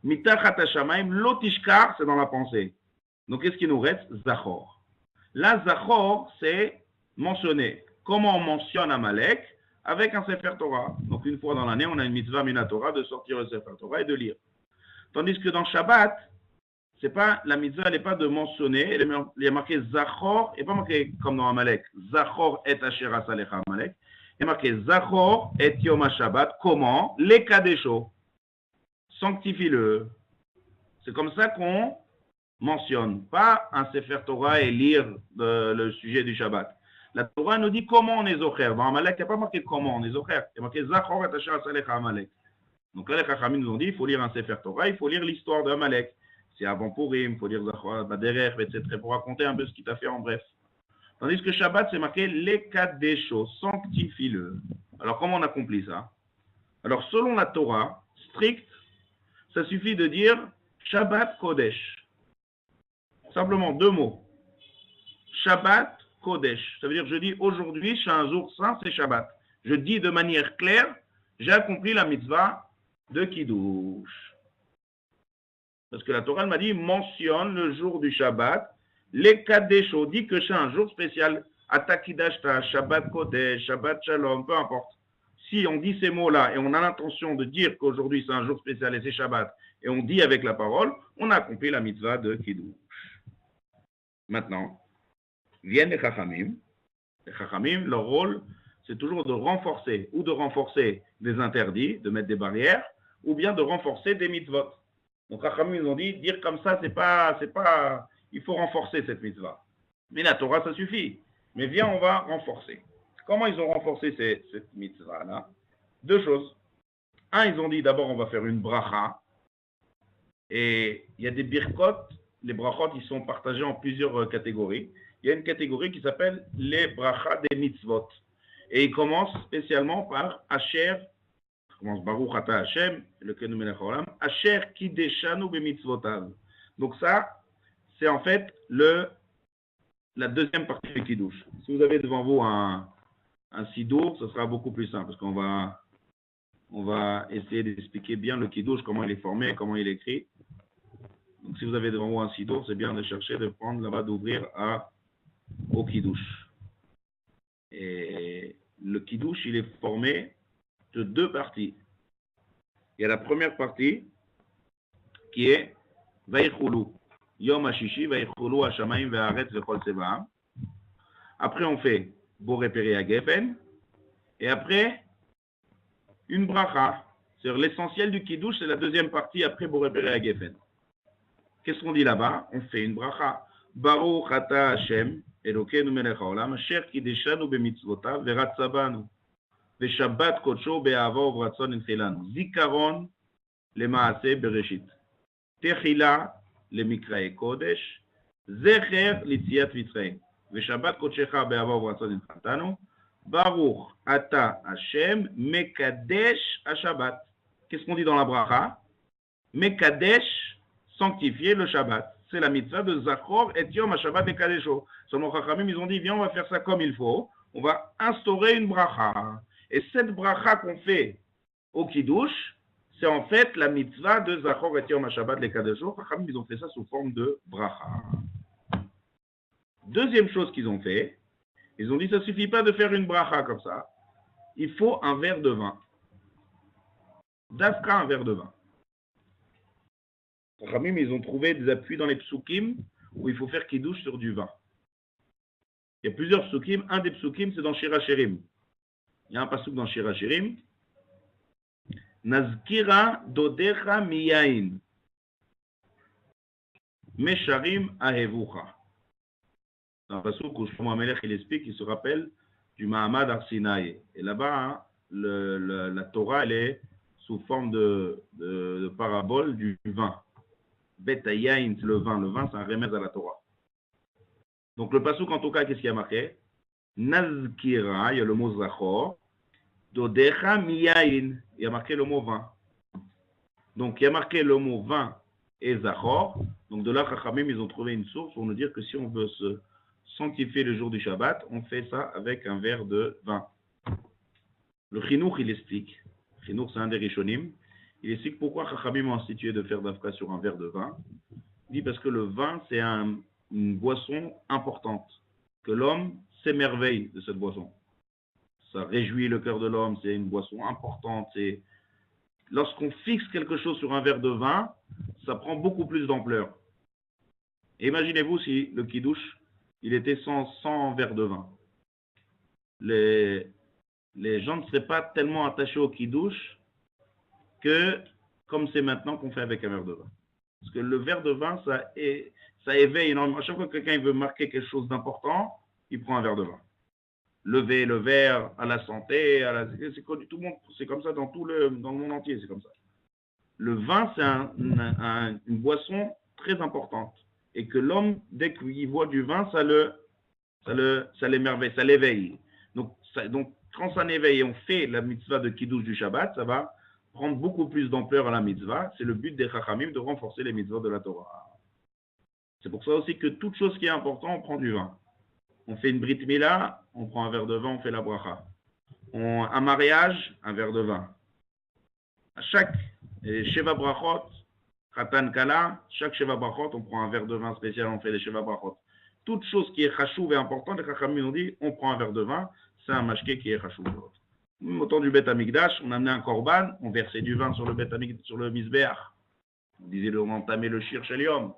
Mitachat Hashamayim, Lotishkar, c'est dans la pensée. Donc qu'est-ce qui nous reste? Zachor. Là, Zachor, c'est mentionner. Comment on mentionne Amalek? Avec un Sefer Torah. Donc une fois dans l'année, on a une mitzvah Minatora de sortir le Sefer Torah et de lire. Tandis que dans Shabbat, c'est pas, la mitzvah, elle n'est pas de mentionner, il y a marqué Zachor, et pas marqué comme dans Amalek, Zachor et Asher Asalecha Amalek, il y a marqué Zachor et Yom HaShabbat, comment? Les Kadesho. Sanctifie-le. C'est comme ça qu'on mentionne, pas un Sefer Torah et lire le sujet du Shabbat. La Torah nous dit comment on est zocher. Dans Amalek, il n'y a pas marqué comment on est zocher. Il y a marqué Zachor et Asher Asalecha Amalek. Donc là, les Chachamim nous ont dit, il faut lire un Sefer Torah, il faut lire l'histoire d'Amalek. C'est avant Purim, il faut lire Zachor, Baderer, etc. pour raconter un peu ce qu'il t'a fait en bref. Tandis que Shabbat, c'est marqué les 4 des choses, sanctifie-le. Alors, comment on accomplit ça? Alors, selon la Torah, stricte, ça suffit de dire Shabbat Kodesh. Simplement deux mots. Shabbat, Kodesh. Ça veut dire, je dis aujourd'hui, c'est un jour saint, c'est Shabbat. Je dis de manière claire, j'ai accompli la mitzvah de Kiddush. Parce que la Torah m'a dit, mentionne le jour du Shabbat, les Kadesho, dit que c'est un jour spécial. Atakidashta, Shabbat Kodesh, Shabbat Shalom, peu importe. Si on dit ces mots-là et on a l'intention de dire qu'aujourd'hui c'est un jour spécial et c'est Shabbat, et on dit avec la parole, on a accompli la mitzvah de Kiddush. Maintenant, viennent les Chachamim. Les Chachamim, leur rôle, c'est toujours de renforcer, ou de renforcer des interdits, de mettre des barrières, ou bien de renforcer des mitzvot. Donc Chachamim, ils ont dit, dire comme ça, c'est pas, il faut renforcer cette mitzvah. Mais la Torah, ça suffit. Mais viens, on va renforcer. Comment ils ont renforcé cette mitzvah-là? Deux choses. Un, ils ont dit, d'abord, on va faire une bracha. Et il y a des birkot. Les brachot, ils sont partagés en plusieurs catégories. Il y a une catégorie qui s'appelle les brachas des mitzvot. Et ils commencent spécialement par Asher, commence Baruch Ata Hashem, le Kenu Melech Haolam, Asher Kideshanu Bemitzvotav. Donc ça, c'est en fait la deuxième partie du Kiddush. Si vous avez devant vous un sidour, ce sera beaucoup plus simple, parce qu'on va essayer d'expliquer bien le Kiddush, comment il est formé, comment il est écrit. Donc si vous avez devant vous un sidour, c'est bien de chercher, de prendre là-bas, d'ouvrir au Kiddush. Et le Kiddush, il est formé de deux parties. Il y a la première partie qui est Vaïchoulou. Yom HaShishi, Vaïchoulou HaShamayim Ve'aretz Vechol Tzevaam. Après, on fait Boré Peri HaGefen. Et après, une bracha. C'est-à-dire l'essentiel du Kiddush, c'est la deuxième partie après Boré Peri HaGefen. Qu'est-ce qu'on dit là-bas? On fait une bracha. Baruch Ata Hashem, Elokeinu Melech Haolam, Asher Kideshanu Bemitzvotav, Veratzabanu. ושבת קודשו באהבה וברצון הנחילנו. זיכרון למעשה בראשית. תחילה למקראי קודש. זכר ליציאת מצרים. ושבת קודשך באהבה וברצון הנחלתנו. ברוך אתה השם מקדש השבת. Qu'est-ce qu'on dit dans la bracha? Mekadesh, sanctifier le Shabbat. C'est la mitzvah de Zachor et Yom HaShabbat Mekadesho. Seulement Chachamim, ils ont dit, viens, on va faire ça comme il faut. On va instaurer une bracha. Et cette bracha qu'on fait au Kiddush, c'est en fait la mitzvah de Zachor et Yom HaShabbat Lekadesho. Ils ont fait ça sous forme de bracha. Deuxième chose qu'ils ont fait, ils ont dit ça ne suffit pas de faire une bracha comme ça. Il faut un verre de vin. Dafka, un verre de vin. Ils ont trouvé des appuis dans les psukim où il faut faire Kiddush sur du vin. Il y a plusieurs psukim. Un des psukim, c'est dans Shir HaShirim. Il y a un pasuk dans Shir HaShirim. Nazkira dodecha miyain. Mesharim ahevucha. Dans un pasuk où Shlomo HaMelech il explique, il se rappelle du Mahamad Har Sinaï. Et là-bas, la Torah, elle est sous forme de parabole du vin. Betayain, c'est le vin. Le vin, c'est un remède à la Torah. Donc le pasuk, en tout cas, qu'est-ce qu'il y a marqué? Nazkira, il y a le mot Zachor. Dodecha miyain, il y a marqué le mot vin. Donc il y a marqué le mot vin et Zachor. Donc de là, Chachamim, ils ont trouvé une source pour nous dire que si on veut se sanctifier le jour du Shabbat, on fait ça avec un verre de vin. Le Chinuch, il explique. Chinuch, c'est un des Rishonim. Il explique pourquoi Chachamim a institué de faire d'Afka sur un verre de vin. Il dit parce que le vin, c'est une boisson importante. Que l'homme s'émerveille de cette boisson. Ça réjouit le cœur de l'homme, c'est une boisson importante. Lorsqu'on fixe quelque chose sur un verre de vin, ça prend beaucoup plus d'ampleur. Imaginez-vous si le Kiddush, il était sans verre de vin. Les gens ne seraient pas tellement attachés au Kiddush que comme c'est maintenant qu'on fait avec un verre de vin. Parce que le verre de vin, ça éveille énormément. À chaque fois que quelqu'un veut marquer quelque chose d'important, il prend un verre de vin. Lever le verre à la santé, tout le monde, c'est comme ça dans le monde entier, c'est comme ça. Le vin, c'est une boisson très importante. Et que l'homme, dès qu'il voit du vin, ça l'émerveille, ça l'éveille. Donc, quand ça l'éveille et on fait la mitzvah de Kiddush du Shabbat, ça va prendre beaucoup plus d'ampleur à la mitzvah. C'est le but des Chachamim de renforcer les mitzvahs de la Torah. C'est pour ça aussi que toute chose qui est importante, on prend du vin. On fait une brit mila, on prend un verre de vin, on fait la bracha. Un mariage, un verre de vin. À chaque Sheva Brachot, Khatan Kala, chaque Sheva Brachot, on prend un verre de vin spécial, on fait les Sheva Brachot. Toute chose qui est chachouv et importante, les Chachamim ont dit, on prend un verre de vin, c'est un mashké qui est chachouv. Au temps du Bet Amikdash, on amenait un korban, on versait du vin sur le Bet Amikdash, sur le Misbeach. On disait, on entamait le shir sheliom.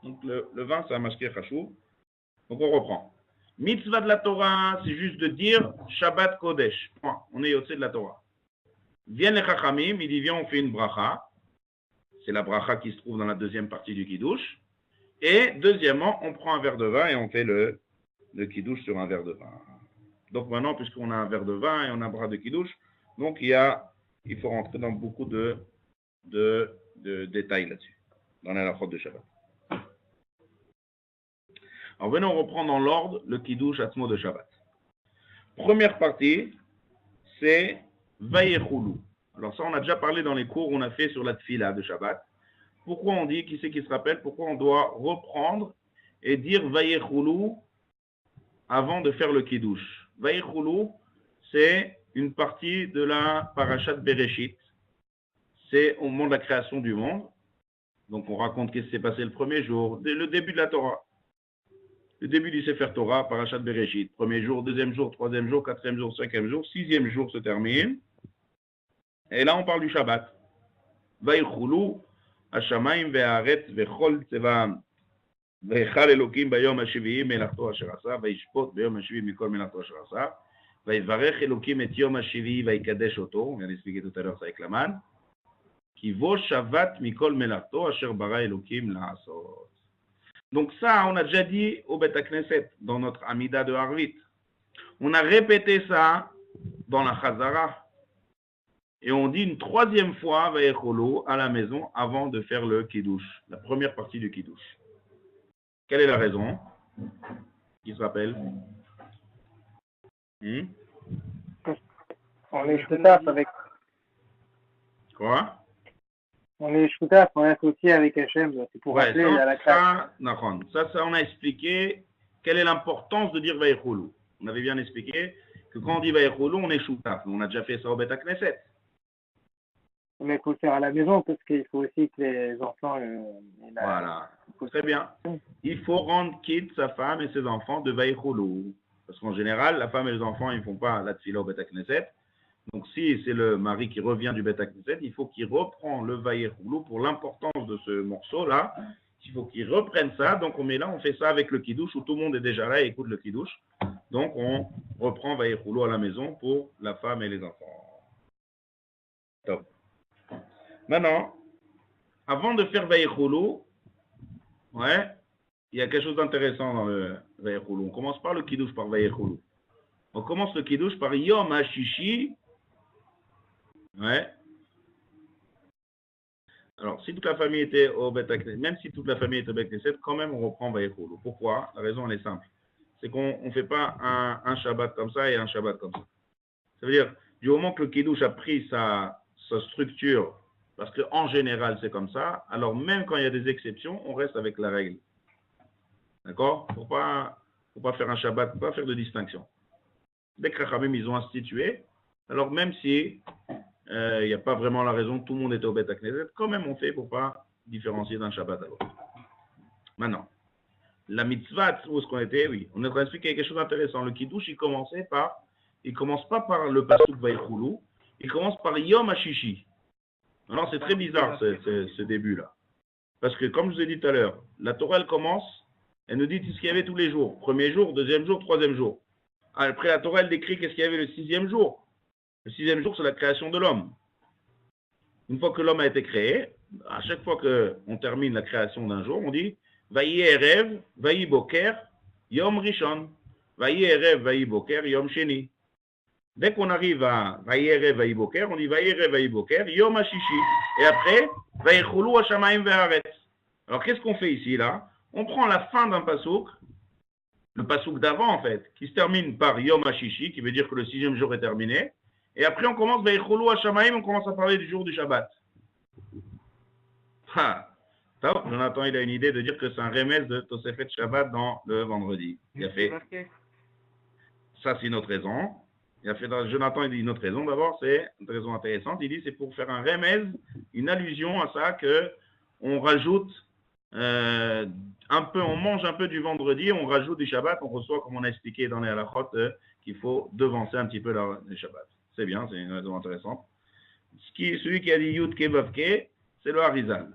Donc le vin, c'est un mashké chachouv. Donc on reprend. Mitzvah de la Torah, c'est juste de dire Shabbat Kodesh. Point. On est au-dessus de la Torah. Viennent les Chachamim, il dit viens, on fait une bracha. C'est la bracha qui se trouve dans la deuxième partie du Kiddush. Et deuxièmement, on prend un verre de vin et on fait le Kiddush sur un verre de vin. Donc maintenant, puisqu'on a un verre de vin et on a un bras de Kiddush, donc il faut rentrer dans beaucoup de détails là-dessus, dans la halachot de Shabbat. Alors venons, on reprend dans l'ordre le Kiddush Atzmo de Shabbat. Première partie, c'est Vayechulu. Alors ça, on a déjà parlé dans les cours, on a fait sur la Tfila de Shabbat. Pourquoi on dit, qui c'est qui se rappelle, pourquoi on doit reprendre et dire Vayechulu avant de faire le Kiddush. Vayechulu, c'est une partie de la Parashat Bereshit. C'est au moment de la création du monde. Donc on raconte ce qui s'est passé le premier jour, le début de la Torah. Le début du Sefer Torah, Parashat Bereshit. Premier jour, deuxième jour, troisième jour, quatrième jour, cinquième jour, sixième jour se termine. Et là, on parle du Shabbat. Vayechulu, Hashamayim ve'aretz ve'chol tzevam. Ve'echal Elokim bayom hashvi'i melachto asher asa. Ve'ishpot bayom hashvi'i mikol melachto asher asa. Ve'varech Elokim et yom hashvi'i ve'ikadesh oto. On vient d'expliquer tout à l'heure ça avec la manne. Ki vo shavat mikol melachto asher bara Elokim la'asot. Donc ça, on a déjà dit au Bet HaKnesset, dans notre Amida de Harvit. On a répété ça dans la Chazara. Et on dit une troisième fois, Vayecholo, à la maison, avant de faire le Kiddush, la première partie du Kiddush. Quelle est la raison? Qui se rappelle? On est choutaf avec... Quoi? On est choutaf, on est associé avec Hachem, c'est pour rappeler à la classe. Ça, on a expliqué quelle est l'importance de dire Vayecholo. On avait bien expliqué que quand on dit Vayecholo, on est choutaf. On a déjà fait ça au Bet HaKnesset. Mais il faut le faire à la maison parce qu'il faut aussi que les enfants... Voilà, très bien. Il faut rendre quitte sa femme et ses enfants de Vayecholo. Parce qu'en général, la femme et les enfants, ils ne font pas la tfila au Bet HaKnesset. Donc si c'est le mari qui revient du Bet HaKnesset, il faut qu'il reprenne le Vayecholo pour l'importance de ce morceau-là. Il faut qu'il reprenne ça. Donc on met là, on fait ça avec le Kiddush où tout le monde est déjà là et écoute le Kiddush. Donc on reprend Vayecholo à la maison pour la femme et les enfants. Top. Maintenant, avant de faire Vayecholo, il y a quelque chose d'intéressant dans le Vayecholo. On commence par le Kiddush par Vayecholo. On commence le Kiddush par Yom HaShishi. Alors, si toute la famille était au Bet HaKnesset, même si toute la famille était au Bet HaKnesset, quand même on reprend Vayecholo. Pourquoi? La raison, elle est simple. C'est qu'on ne fait pas un Shabbat comme ça et un Shabbat comme ça. Ça veut dire, du moment que le Kiddush a pris sa structure, parce qu'en général, c'est comme ça. Alors, même quand il y a des exceptions, on reste avec la règle. D'accord? Il ne faut pas faire un Shabbat, il ne faut pas faire de distinction. Dès que Chachamim, ils ont institué, alors même si il n'y a pas vraiment la raison, tout le monde était au Bet HaKnesset, quand même on fait pour ne pas différencier d'un Shabbat à l'autre. Maintenant, la mitzvah, où est-ce qu'on était? Oui, on est en train d'expliquer quelque chose d'intéressant. Le Kiddush, il commence pas par le pasuk Vayechulu, il commence par Yom HaShishi. Alors c'est très bizarre ce début-là. Parce que comme je vous ai dit tout à l'heure, la Torah elle commence, elle nous dit ce qu'il y avait tous les jours. Premier jour, deuxième jour, troisième jour. Après la Torah elle décrit qu'est-ce qu'il y avait le sixième jour. Le sixième jour c'est la création de l'homme. Une fois que l'homme a été créé, à chaque fois qu'on termine la création d'un jour, on dit Vayi Erev, Vayi Boker, Yom Rishon. Vayi Erev, Vayi Boker, Yom Sheni. Dès qu'on arrive à Vayerev Vayiboker, on dit Vayerev Vayiboker, Yom HaShishi. Et après, Vayechulu Hashamayim ve'aretz. Alors qu'est-ce qu'on fait ici là? On prend la fin d'un pasouk, le pasouk d'avant en fait, qui se termine par Yom HaShishi, qui veut dire que le sixième jour est terminé. Et après on commence Vayechulu Hashamayim, on commence à parler du jour du Shabbat. Jonathan, il a une idée de dire que c'est un remède de Tosefet Shabbat dans le vendredi. Il a fait. Ça, c'est une autre raison. Jonathan, il dit une autre raison. D'abord, c'est une raison intéressante. Il dit c'est pour faire un remède, une allusion à ça que on rajoute un peu, on mange un peu du vendredi, on rajoute du Shabbat, on reçoit, comme on a expliqué dans les halachot, qu'il faut devancer un petit peu le Shabbat. C'est bien, c'est une raison intéressante. Celui qui a dit Yud Kevavke, c'est le Harizal.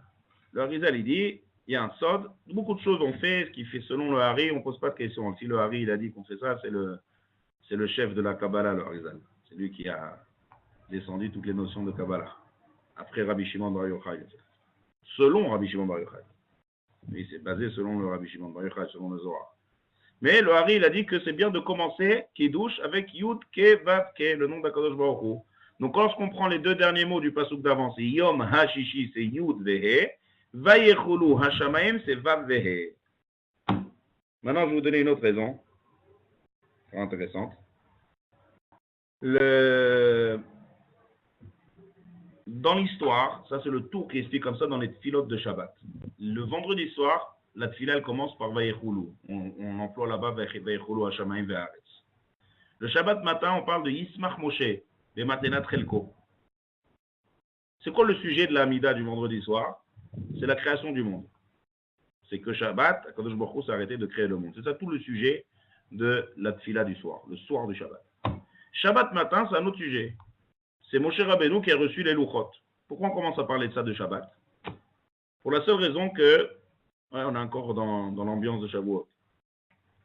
Le Harizal, il dit, il y a un sod, beaucoup de choses on fait, ce qui fait selon le Hari, on ne pose pas de questions. Si le Hari, il a dit qu'on fait ça, c'est le chef de la Kabbalah, le Harizal. C'est lui qui a descendu toutes les notions de Kabbalah. Après Rabbi Shimon Bar Yochai. Selon Rabbi Shimon Bar Yochai. Mais c'est basé selon le Rabbi Shimon Bar Yochai, selon le Zohar. Mais le Hari, il a dit que c'est bien de commencer Kiddush avec Yud Ke Vav Ke, le nom d'Akadosh Baruch Hu. Donc lorsqu'on prend les deux derniers mots du pasuk d'avant, c'est Yom HaShishi, c'est Yud Vehe, Vayechulu HaShamayim, c'est Vav Vehe. Maintenant, je vais vous donner une autre raison, très intéressante. Dans l'histoire, ça c'est le tour qui explique comme ça dans les tfilotes de Shabbat. Le vendredi soir, la tfila elle commence par Vayechulu. On emploie là-bas Vayechulu HaShamayim Ve'aretz. Le Shabbat matin, on parle de Yismach Moshe. Les Matenat Relko. C'est quoi le sujet de la Hamida du vendredi soir? C'est la création du monde. C'est que Shabbat, Akadosh Baruch Hu s'est arrêté de créer le monde. C'est ça tout le sujet de la tfila du soir, le soir du Shabbat. Shabbat matin, c'est un autre sujet. C'est Moshe Rabbeinu qui a reçu les Luchot. Pourquoi on commence à parler de ça de Shabbat? Pour la seule raison que, on est encore dans l'ambiance de Shavuot.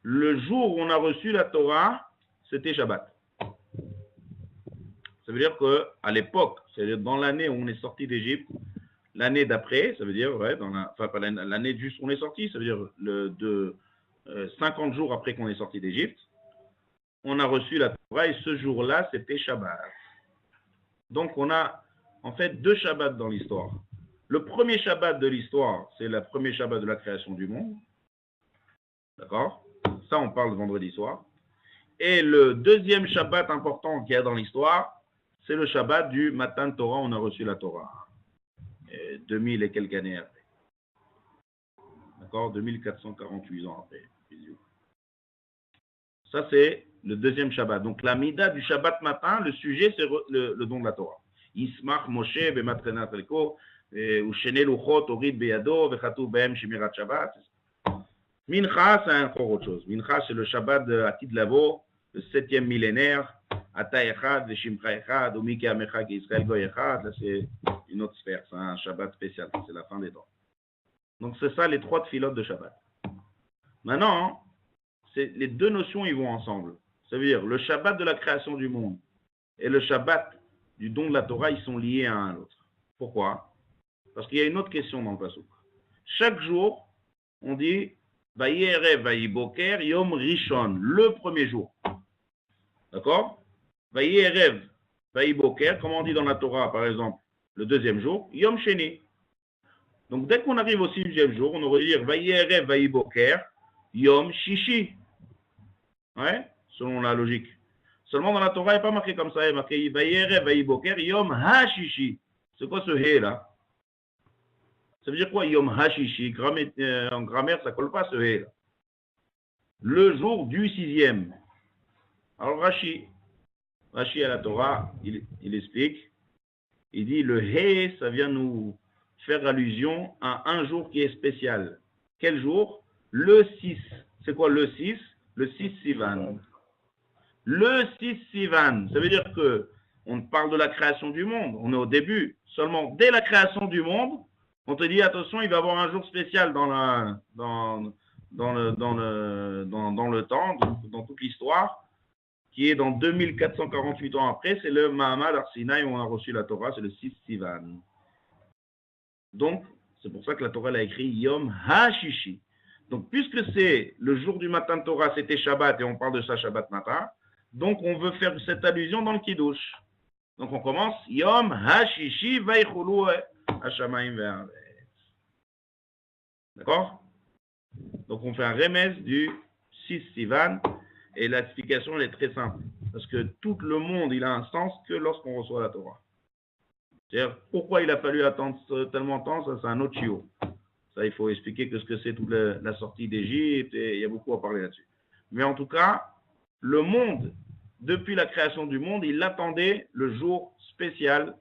Le jour où on a reçu la Torah, c'était Shabbat. Ça veut dire qu'à l'époque, c'est-à-dire dans l'année où on est sorti d'Égypte, l'année d'après, ça veut dire, pas l'année juste où on est sorti, ça veut dire 50 jours après qu'on est sorti d'Égypte, on a reçu la Torah et ce jour-là, c'était Shabbat. Donc on a en fait deux Shabbats dans l'histoire. Le premier Shabbat de l'histoire, c'est le premier Shabbat de la création du monde. D'accord? Ça, on parle vendredi soir. Et le deuxième Shabbat important qu'il y a dans l'histoire, c'est le Shabbat du Matan Torah, on a reçu la Torah. 2000 et quelques années après. D'accord? 2448 ans après. Ça, c'est le deuxième Shabbat. Donc, la mida du Shabbat matin, le sujet, c'est le don de la Torah. Yismach Moshe bematrenat relko, ushene luchot orid beyado, vechatu behem shemirat Shabbat. Mincha, c'est encore autre chose. Mincha, c'est le Shabbat de Atid Lavo, le 7e millénaire. Ata Echad, Shimcha Echad, Omike Amecha, Israël Goy Echad, là c'est une autre sphère, c'est un Shabbat spécial, c'est la fin des temps. Donc c'est ça les trois tfilotes de Shabbat. Maintenant, les deux notions ils vont ensemble. Ça veut dire le Shabbat de la création du monde et le Shabbat du don de la Torah, ils sont liés un à l'autre. Pourquoi? Parce qu'il y a une autre question dans le pasuk. Chaque jour, on dit Vayerev Vayiboker Yom Rishon, le premier jour. D'accord? Vayerev, Vayiboker, comme on dit dans la Torah, par exemple, le deuxième jour, Yom Sheni. Donc, dès qu'on arrive au sixième jour, on aurait dire Vayerev, Vayiboker, Yom Shishi. Ouais, selon la logique. Seulement dans la Torah, il n'est pas marqué comme ça, il est marqué Vayerev, Vayiboker, Yom HaShishi. C'est quoi ce He là? Ça veut dire quoi Yom HaShishi? En grammaire, ça ne colle pas ce He là. Le jour du sixième. Alors Rashi à la Torah, il explique, il dit le He, ça vient nous faire allusion à un jour qui est spécial. Quel jour? Le 6. C'est quoi le 6? Le 6 Sivan. Le 6 Sivan, ça veut dire que on parle de la création du monde, on est au début. Seulement, dès la création du monde, on te dit attention, il va y avoir un jour spécial dans le temps, dans toute l'histoire, qui est dans 2448 ans après, c'est le Mahamad Arsinaï où on a reçu la Torah, c'est le 6 Sivan. Donc, c'est pour ça que la Torah a écrit Yom HaShishi. Donc, puisque c'est le jour du matin de Torah, c'était Shabbat, et on parle de ça Shabbat matin, donc on veut faire cette allusion dans le Kiddush. Donc, on commence Yom HaShishi Vaychulu HaShamayim Ve'aretz. D'accord? Donc, on fait un remède du 6 Sivan. Et l'explication, elle est très simple. Parce que tout le monde, il a un sens que lorsqu'on reçoit la Torah. C'est-à-dire, pourquoi il a fallu attendre tellement de temps, ça c'est un autre chiot. Ça, il faut expliquer ce que c'est toute la sortie d'Égypte, et il y a beaucoup à parler là-dessus. Mais en tout cas, le monde, depuis la création du monde, il attendait le jour spécial,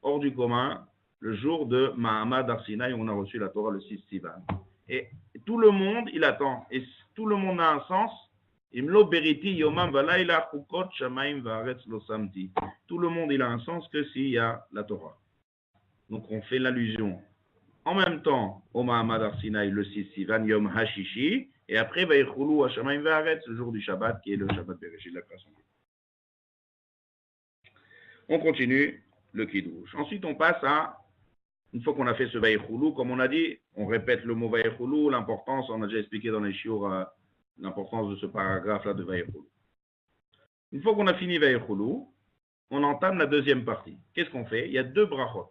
hors du commun, le jour de Mahamad Arsinaï, où on a reçu la Torah le 6 Sivan. Et tout le monde, il attend. Et tout le monde a un sens. Imlo beriti yomam valayla chukot shamaim vaaretz lo samti. Tout le monde, il a un sens que s'il y a la Torah. Donc on fait l'allusion en même temps au Mahamad Arsinaï le 6 Sivan Yom Hashishi, et après Vayichulu Hashamaim Vaaretz, le jour du Shabbat, qui est le Shabbat Bereshit de la création. On continue le Kiddush. Ensuite, on passe à, une fois qu'on a fait ce Vayichulu, comme on a dit, on répète le mot Vayichulu, l'importance, on a déjà expliqué dans les shiur l'importance de ce paragraphe-là de Vayichulu. Une fois qu'on a fini Vayichulu, on entame la deuxième partie. Qu'est-ce qu'on fait? Il y a deux brachot.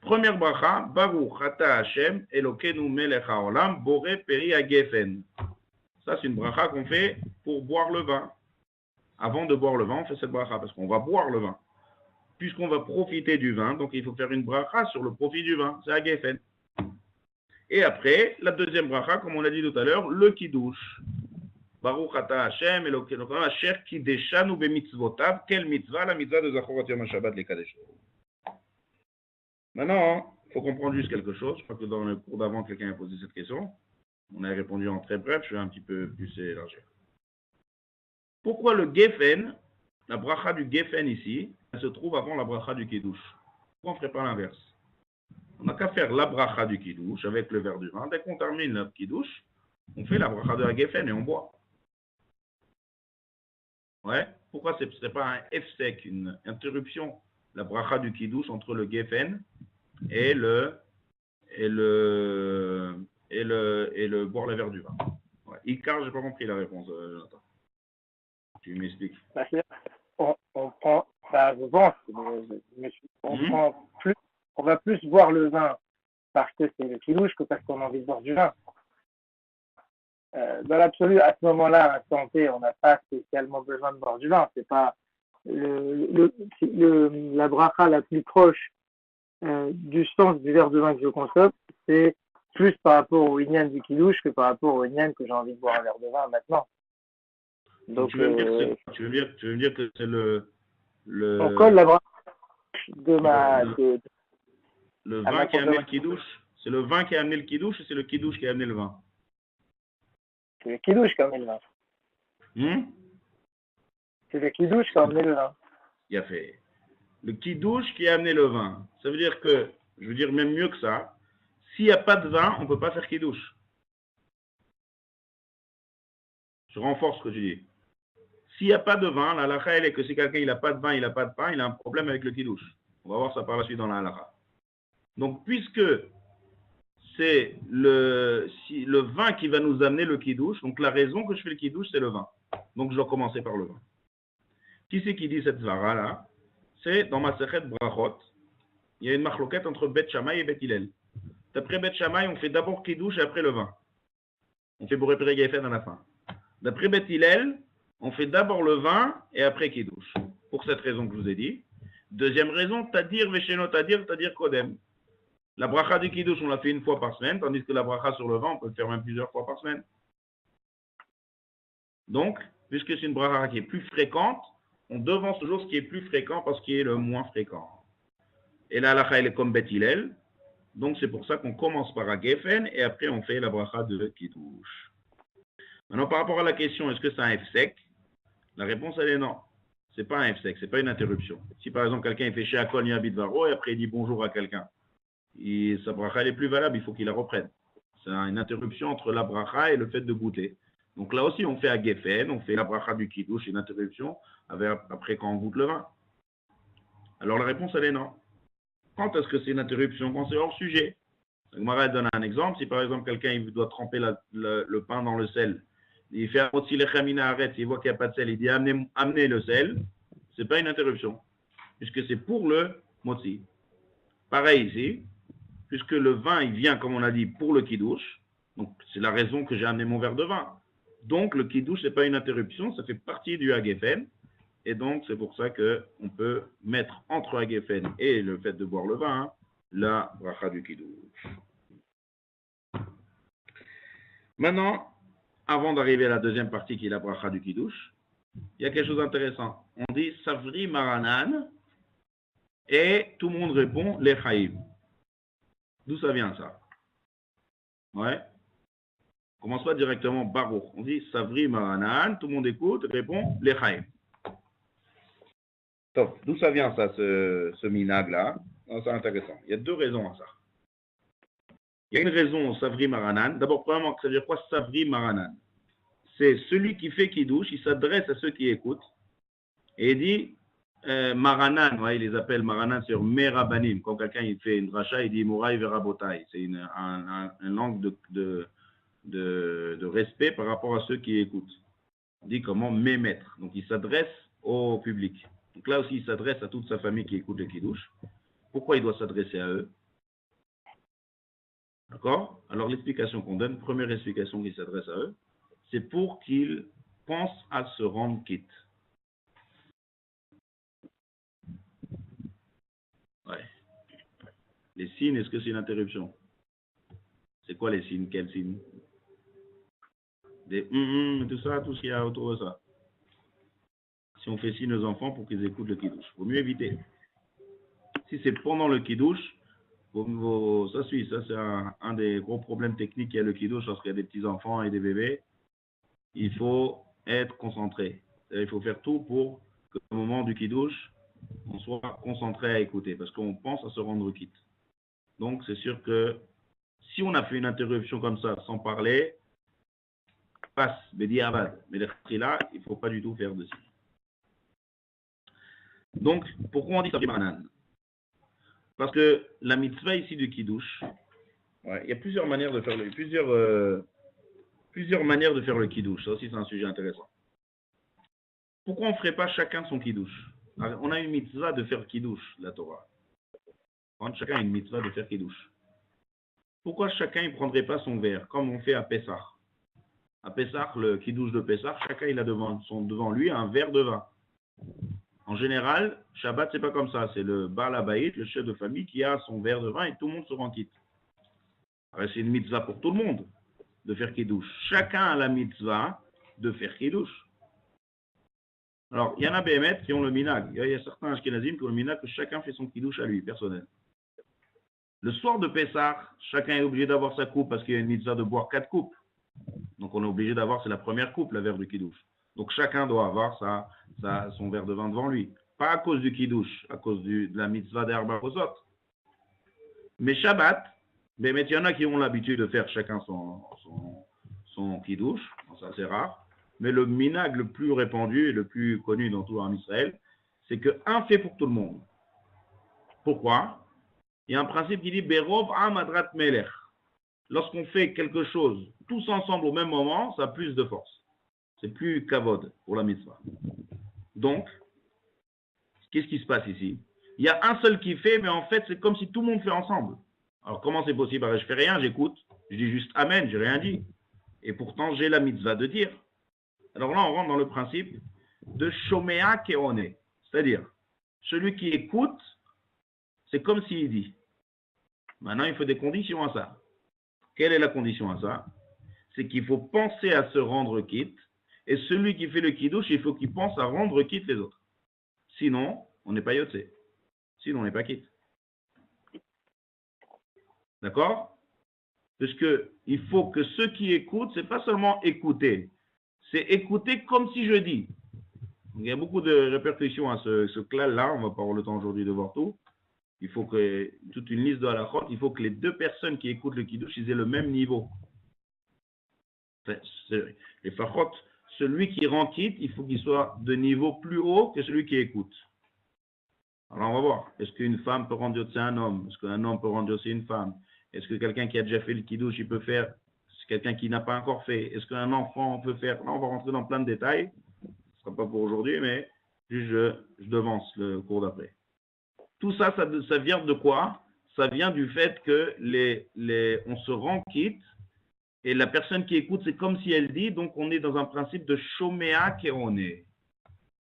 Première bracha, Baruch Ata Hashem Elokeinu Melech HaOlam Boré Peri Hagefen. Ça, c'est une bracha qu'on fait pour boire le vin. Avant de boire le vin, on fait cette bracha parce qu'on va boire le vin. Puisqu'on va profiter du vin, donc il faut faire une bracha sur le profit du vin. C'est Hagefen. Et après, la deuxième bracha, comme on l'a dit tout à l'heure, le Kiddush. Baruch Ata Hashem Elokeinu Asher Kideshanu Bemitzvotav. Quelle mitzvah? La mitzvah de Zachorot Yom HaShabbat les Kadesh. Maintenant, il faut comprendre juste quelque chose. Je crois que dans le cours d'avant, quelqu'un a posé cette question. On a répondu en très bref, je vais un petit peu plus élargir. Pourquoi le Geffen, la bracha du Geffen ici, elle se trouve avant la bracha du Kiddush? Pourquoi on ne ferait pas l'inverse? On n'a qu'à faire la bracha du Kiddush avec le verre du vin. Dès qu'on termine le Kiddush, on fait la bracha de la Geffen et on boit. Ouais. Pourquoi ce n'est pas un F-sec, une interruption, la bracha du Kiddush entre le Geffen et le boire le verre du vin. Ouais. Icar, j'ai pas compris la réponse, Jonathan. Tu m'expliques. On prend, je pense, on va plus boire le vin parce que c'est le Kiddush que parce qu'on a envie de boire du vin. Dans l'absolu, à ce moment-là, à l'instant T, on n'a pas spécialement besoin de boire du vin. C'est pas la bracha la plus proche du sens du verre de vin que je consomme, c'est plus par rapport au Inyan du Kiddush que par rapport au Inyan que j'ai envie de boire un verre de vin maintenant. Donc, tu veux me dire que c'est le on colle la bracha de ma... le vin qui a amené le Kiddush? C'est le vin qui a amené le Kiddush ou c'est le Kiddush qui a amené le vin? C'est le Kiddush qui a amené le vin. C'est le Kiddush qui a amené le vin. Il a fait. Le Kiddush qui a amené le vin. Ça veut dire que, je veux dire même mieux que ça, s'il n'y a pas de vin, on ne peut pas faire Kiddush. Je renforce ce que tu dis. S'il n'y a pas de vin, la halakha, elle est que si quelqu'un n'a pas de vin, il n'a pas de pain, il a un problème avec le Kiddush. On va voir ça par la suite dans la halakha. Donc, puisque c'est le vin qui va nous amener le Kiddush, donc la raison que je fais le Kiddush, c'est le vin. Donc, je dois commencer par le vin. Qui c'est qui dit cette svara-là? C'est dans ma Masechet Brachot, il y a une marloquette entre Bet Shammai et Bet Hillel. D'après Bet Shammai, on fait d'abord Kiddush et après le vin. On fait Boré Peri Hagefen à la fin. D'après Bet Hillel, on fait d'abord le vin et après Kiddush. Pour cette raison que je vous ai dit. Deuxième raison, Tadir Vesheno Tadir Kodem. La bracha du Kiddush, on l'a fait une fois par semaine, tandis que la bracha sur le vin, on peut le faire même plusieurs fois par semaine. Donc, puisque c'est une bracha qui est plus fréquente, on devance toujours ce qui est plus fréquent parce qu'il est le moins fréquent. Et la halakha, elle est comme Bet Hillel. Donc, c'est pour ça qu'on commence par Hagefen et après, on fait la bracha de Kiddush. Maintenant, par rapport à la question, est-ce que c'est un F-sec? La réponse, elle est non. Ce n'est pas un F-sec, ce n'est pas une interruption. Si, par exemple, quelqu'un fait chez Akon Yabidvaro et après, il dit bonjour à quelqu'un, sa bracha, elle est plus valable, il faut qu'il la reprenne. C'est une interruption entre la bracha et le fait de goûter. Donc, là aussi, on fait Hagefen, on fait la bracha du Kiddush, une interruption, après quand on goûte le vin. Alors la réponse elle est non. Quand est-ce que c'est une interruption? Quand c'est hors sujet. Gemara donne un exemple. Si par exemple quelqu'un il doit tremper le pain dans le sel, il fait un motzi lechamina arrête, il voit qu'il n'y a pas de sel, il dit amenez le sel, c'est pas une interruption, puisque c'est pour le motzi. Pareil ici, puisque le vin il vient comme on a dit pour le kiddush, donc c'est la raison que j'ai amené mon verre de vin. Donc le kiddush c'est pas une interruption, ça fait partie du hagefen. Et donc, c'est pour ça qu'on peut mettre entre Hagefen et le fait de boire le vin, la bracha du Kiddush. Maintenant, avant d'arriver à la deuxième partie qui est la bracha du Kiddush, il y a quelque chose d'intéressant. On dit Savri Maranan et tout le monde répond Lechaim. D'où ça vient ça? Ouais. On commence pas directement Baruch. On dit Savri Maranan, tout le monde écoute, répond Lechaim. D'où ça vient ça, ce minag là? C'est intéressant. Il y a deux raisons à ça. Il y a une raison au Savri Maranan. D'abord, premièrement, ça veut dire quoi Savri Maranan? C'est celui qui fait Kiddush, il s'adresse à ceux qui écoutent et il dit Maranan, ouais, il les appelle Maranan sur Merabanim. Quand quelqu'un il fait une dracha, il dit Morai Verabotai. C'est une langue de respect par rapport à ceux qui écoutent. On dit comment mes maîtres. Donc il s'adresse au public. Donc là aussi, il s'adresse à toute sa famille qui écoute le Kiddush. Pourquoi il doit s'adresser à eux? D'accord? Alors l'explication qu'on donne, première explication qui s'adresse à eux, c'est pour qu'ils pensent à se rendre quitte. Ouais. Les signes, est-ce que c'est une interruption? C'est quoi les signes? Quels signes? Des tout ça, tout ce qu'il y a autour de ça. Si on fait signe aux enfants pour qu'ils écoutent le Kiddush, il vaut mieux éviter. Si c'est pendant le Kiddush, ça suit, ça c'est un des gros problèmes techniques qu'il y a le Kiddush lorsqu'il y a des petits-enfants et des bébés. Il faut être concentré. Il faut faire tout pour qu'au moment du Kiddush, on soit concentré à écouter, parce qu'on pense à se rendre quitte. Donc c'est sûr que si on a fait une interruption comme ça, sans parler, passe, Bedi Avad. Mais là, il ne faut pas du tout faire de signe. Donc, pourquoi on dit ça Manan? Parce que la mitzvah ici du Kiddush, ouais, il y a plusieurs manières de faire plusieurs manières de faire le Kiddush. Ça aussi, c'est un sujet intéressant. Pourquoi on ne ferait pas chacun son Kiddush? On a une mitzvah de faire Kiddush, la Torah. Chacun a une mitzvah de faire Kiddush. Pourquoi chacun ne prendrait pas son verre, comme on fait à Pessah? À Pessah, le Kiddush de Pessah, chacun il a devant lui un verre de vin. En général, Shabbat, c'est pas comme ça. C'est le Baal Habayit, le chef de famille, qui a son verre de vin et tout le monde se rend quitte. C'est une mitzvah pour tout le monde de faire Kiddush. Chacun a la mitzvah de faire Kiddush. Alors, il y en a Béhémet qui ont le minag. Il y a certains Ashkenazim qui ont le minag que chacun fait son Kiddush à lui, personnel. Le soir de Pessah, chacun est obligé d'avoir sa coupe parce qu'il y a une mitzvah de boire 4 coupes. Donc, on est obligé d'avoir, c'est la première coupe, la verre du Kiddush. Donc, chacun doit avoir son verre de vin devant lui. Pas à cause du Kiddush, à cause de la mitzvah d'Arba Rosot. Mais Shabbat, il y en a qui ont l'habitude de faire chacun son Kiddush. Ça, c'est rare. Mais le minag le plus répandu et le plus connu dans tout en Israël, c'est qu'un fait pour tout le monde. Pourquoi? Il y a un principe qui dit Berov Amadrat Melech. Lorsqu'on fait quelque chose tous ensemble au même moment, ça a plus de force. C'est plus kavod pour la mitzvah. Donc, qu'est-ce qui se passe ici? Il y a un seul qui fait, mais en fait, c'est comme si tout le monde fait ensemble. Alors, comment c'est possible? Je fais rien, j'écoute. Je dis juste Amen, j'ai rien dit. Et pourtant, j'ai la mitzvah de dire. Alors là, on rentre dans le principe de Shomea Keone. C'est-à-dire, celui qui écoute, c'est comme s'il dit. Maintenant, il faut des conditions à ça. Quelle est la condition à ça? C'est qu'il faut penser à se rendre quitte. Et celui qui fait le Kiddush, il faut qu'il pense à rendre quitte les autres. Sinon, on n'est pas yotse. Sinon, on n'est pas quitte. D'accord? Parce qu'il faut que ceux qui écoutent, c'est pas seulement écouter. C'est écouter comme si je dis. Il y a beaucoup de répercussions à ce clal-là. On va pas avoir le temps aujourd'hui de voir tout. Il faut que, toute une liste de halachot, il faut que les deux personnes qui écoutent le Kiddush, ils aient le même niveau. Les fachot, celui qui rend quitte, il faut qu'il soit de niveau plus haut que celui qui écoute. Alors on va voir. Est-ce qu'une femme peut rendre yotse un homme? Est-ce qu'un homme peut rendre yotse une femme? Est-ce que quelqu'un qui a déjà fait le Kiddush, il peut faire? C'est quelqu'un qui n'a pas encore fait. Est-ce qu'un enfant peut faire? Là, on va rentrer dans plein de détails. Ce ne sera pas pour aujourd'hui, mais juste je devance le cours d'après. Tout ça, ça vient de quoi? Ça vient du fait que on se rend quitte et la personne qui écoute, c'est comme si elle dit, donc on est dans un principe de Shomea Keone.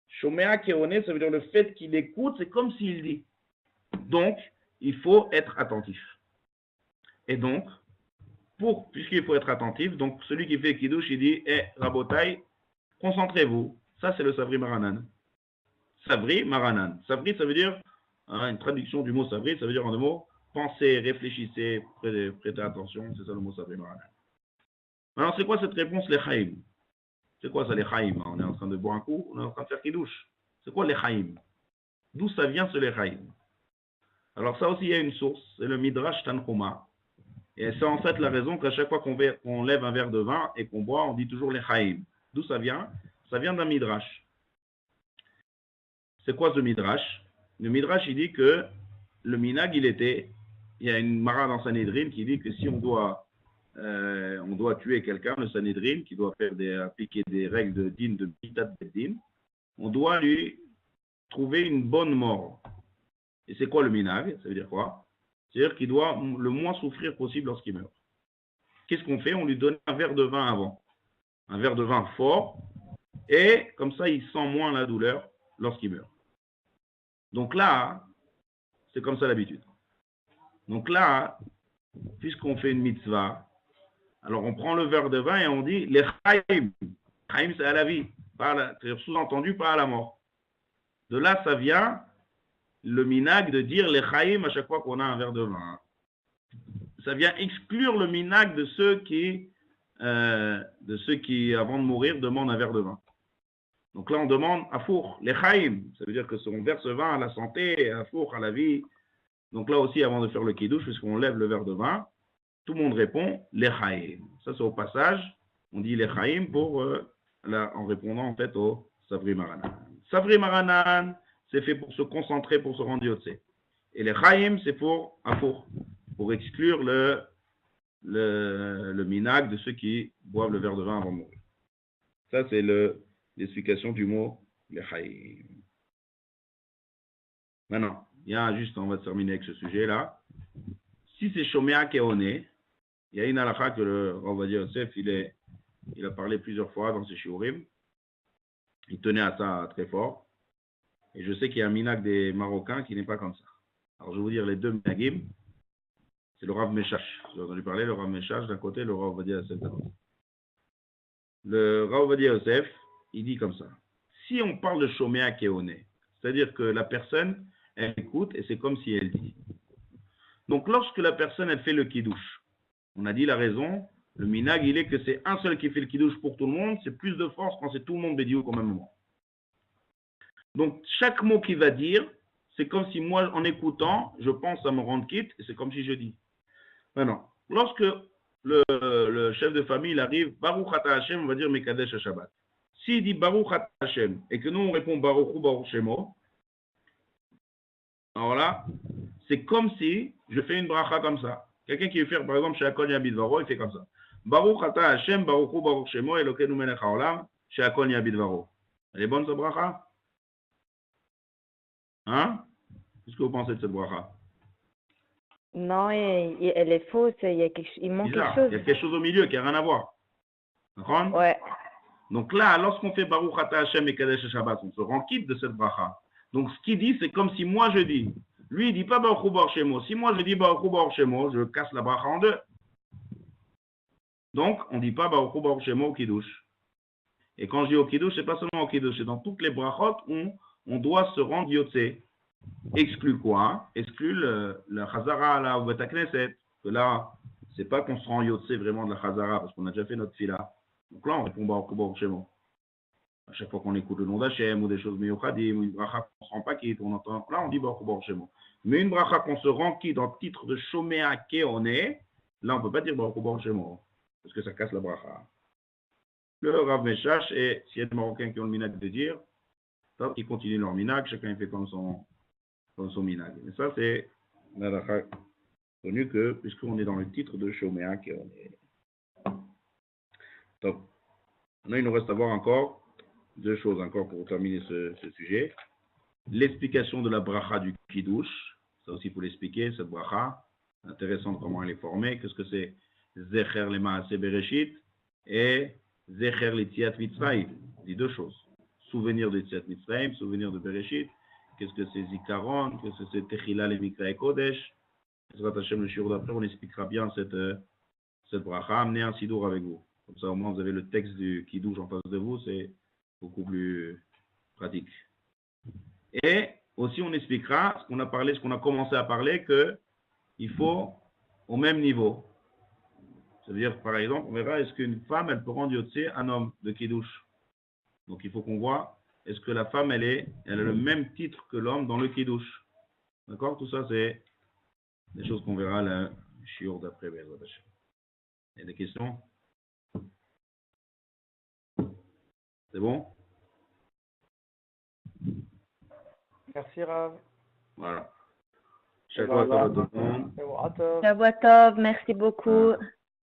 Shomea Keone, ça veut dire le fait qu'il écoute, c'est comme s'il dit. Donc, il faut être attentif. Et donc, puisqu'il faut être attentif, donc celui qui fait Kiddush, il dit, Rabotai, concentrez-vous. Ça, c'est le Savri Maranan. Savri Maranan. Savri, ça veut dire, une traduction du mot Savri, ça veut dire en deux mots, pensez, réfléchissez, prêtez attention, c'est ça le mot Savri Maranan. Alors, c'est quoi cette réponse, les Chaim? C'est quoi ça, les Chaim? On est en train de boire un coup, on est en train de faire Kiddush. C'est quoi les Chaim? D'où ça vient, ce les Chaim? Alors, ça aussi, il y a une source, c'est le Midrash Tanchuma. Et c'est en fait la raison qu'à chaque fois qu'on lève un verre de vin et qu'on boit, on dit toujours les Chaim. D'où ça vient? Ça vient d'un Midrash. C'est quoi ce Midrash? Le Midrash, il dit que le Minag, il y a une Mara dans Sanhedrin qui dit que si on doit tuer quelqu'un, le Sanhedrin, qui doit appliquer des règles de din, de mitat de din, on doit lui trouver une bonne mort. Et c'est quoi le Minag? Ça veut dire quoi? C'est-à-dire qu'il doit le moins souffrir possible lorsqu'il meurt. Qu'est-ce qu'on fait? On lui donne un verre de vin avant. Un verre de vin fort. Et comme ça, il sent moins la douleur lorsqu'il meurt. Donc là, c'est comme ça l'habitude. Donc là, puisqu'on fait une mitzvah, alors on prend le verre de vin et on dit les chaim. Chaim, c'est à la vie. C'est sous-entendu, pas à la mort. De là, ça vient le minag de dire les chaim à chaque fois qu'on a un verre de vin. Ça vient exclure le minag de ceux qui, avant de mourir, demandent un verre de vin. Donc là, on demande à four, les chaim. Ça veut dire que on verse vin à la santé, à four, à la vie. Donc là aussi, avant de faire le kiddush, puisqu'on lève le verre de vin, tout le monde répond les chaim. Ça, c'est au passage. On dit les chaim en répondant en fait au Savri Maranan. Savri Maranan, c'est fait pour se concentrer, pour se rendre yotse. Et les chaim, c'est pour exclure le minag de ceux qui boivent le verre de vin avant de mourir. Ça, c'est l'explication du mot les chaim. Maintenant, on va terminer avec ce sujet-là. Si c'est Shomea Keone, il y a une halakha que le Rav Ovadia Yosef, il a parlé plusieurs fois dans ses shiurim. Il tenait à ça très fort. Et je sais qu'il y a un minag des Marocains qui n'est pas comme ça. Alors, je vais vous dire les deux minagim. C'est le Rav Meshash. Vous avez entendu parler, le Rav Meshash d'un côté, le Rav Ovadia Yosef d'un côté. Le Rav Ovadia Yosef, il dit comme ça. Si on parle de Shomea Keone, c'est-à-dire que la personne, elle écoute et c'est comme si elle dit. Donc, lorsque la personne, elle fait le kiddush, on a dit la raison, le minag, il est que c'est un seul qui fait le kiddush pour tout le monde, c'est plus de force quand c'est tout le monde bédiouk au même moment. Donc, chaque mot qu'il va dire, c'est comme si moi, en écoutant, je pense à me rendre quitte, et c'est comme si je dis. Maintenant, lorsque le chef de famille, il arrive, Baruch Ata Hashem, on va dire Mekadesh Shabbat. S'il dit Baruch Ata Hashem, et que nous, on répond Baruch Hu Baruch Shemo, alors là, c'est comme si je fais une bracha comme ça. Quelqu'un qui veut faire, par exemple, chez Akon Yabid Varo, il fait comme ça. Baruch Ata Hashem, Baruch Hu Baruch Shemo, Elokeinu Melech HaOlam, chez Akon Yabid Varo. Elle est bonne, cette bracha? Hein? Qu'est-ce que vous pensez de cette bracha? Non, elle est fausse, il manque quelque chose. Il y a quelque chose au milieu qui n'a rien à voir. D'accord? Ouais. Donc là, lorsqu'on fait Baruch Ata Hashem et Kadesh Shabbat, on se rend quitte de cette bracha. Donc ce qu'il dit, c'est comme si moi je dis. Lui, il ne dit pas Baruch Hu Baruch Shemo. Si moi je dis Baruch Hu Baruch Shemo, je casse la bracha en deux. Donc, on ne dit pas Baruch Hu Baruch Shemo au Kiddush. Et quand je dis au Kiddush, ce n'est pas seulement au Kiddush, c'est dans toutes les brachot où on doit se rendre yotse. Exclut quoi? Exclut la Chazara, la Bet Knesset. Que là, ce n'est pas qu'on se rend yotse vraiment de la Chazara, parce qu'on a déjà fait notre fila. Donc là, on répond Baruch Hu Baruch Shemo. À chaque fois qu'on écoute le nom d'Hachem ou des choses meyuchadim, ou une bracha qu'on ne se rend pas quitte, on entend, là on dit Baruch Hu Baruch Shemo. Mais une bracha qu'on se rend quitte dans le titre de Shomea Keone, là on ne peut pas dire Baruch Hu Baruch Shemo, parce que ça casse la bracha. Le Rav Meshash, et s'il y a des Marocains qui ont le minag de dire, ils continuent leur minag, chacun fait comme son minag. Mais ça c'est la bracha connue que, puisqu'on est dans le titre de Shomea Keone. Donc, maintenant il nous reste à voir encore deux choses encore pour terminer ce sujet. L'explication de la bracha du Kiddush, ça aussi il faut l'expliquer, cette bracha, intéressante comment elle est formée, qu'est-ce que c'est Zecher le Maaseh Bereshit et Zecher le Tziat Mitzrayim, dit deux choses. Souvenir de Tziat Mitzrayim, souvenir de Bereshit, qu'est-ce que c'est Zikaron, qu'est-ce que c'est Techila le Mikra Kodesh, Hashem le shiur d'après, on expliquera bien cette bracha, amenez un sidour avec vous. Comme ça, au moins, vous avez le texte du Kiddush en face de vous, c'est beaucoup plus pratique. Et aussi, on expliquera ce qu'on a parlé, ce qu'on a commencé à parler, qu'il faut au même niveau. C'est-à-dire, par exemple, on verra, est-ce qu'une femme, elle peut rendre Yotzé un homme de Kiddush? Donc, il faut qu'on voit, est-ce que la femme, elle a le même titre que l'homme dans le Kiddush? D'accord? Tout ça, c'est des choses qu'on verra là, shiur d'après. Il y a des questions? C'est bon? Merci Rav. Voilà. Chaque fois, ça va tout le monde. Shavua tov. Shavua tov, merci beaucoup.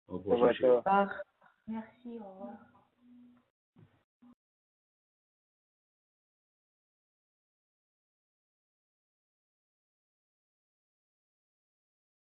Au prochain shiur. Au revoir. Merci, au revoir.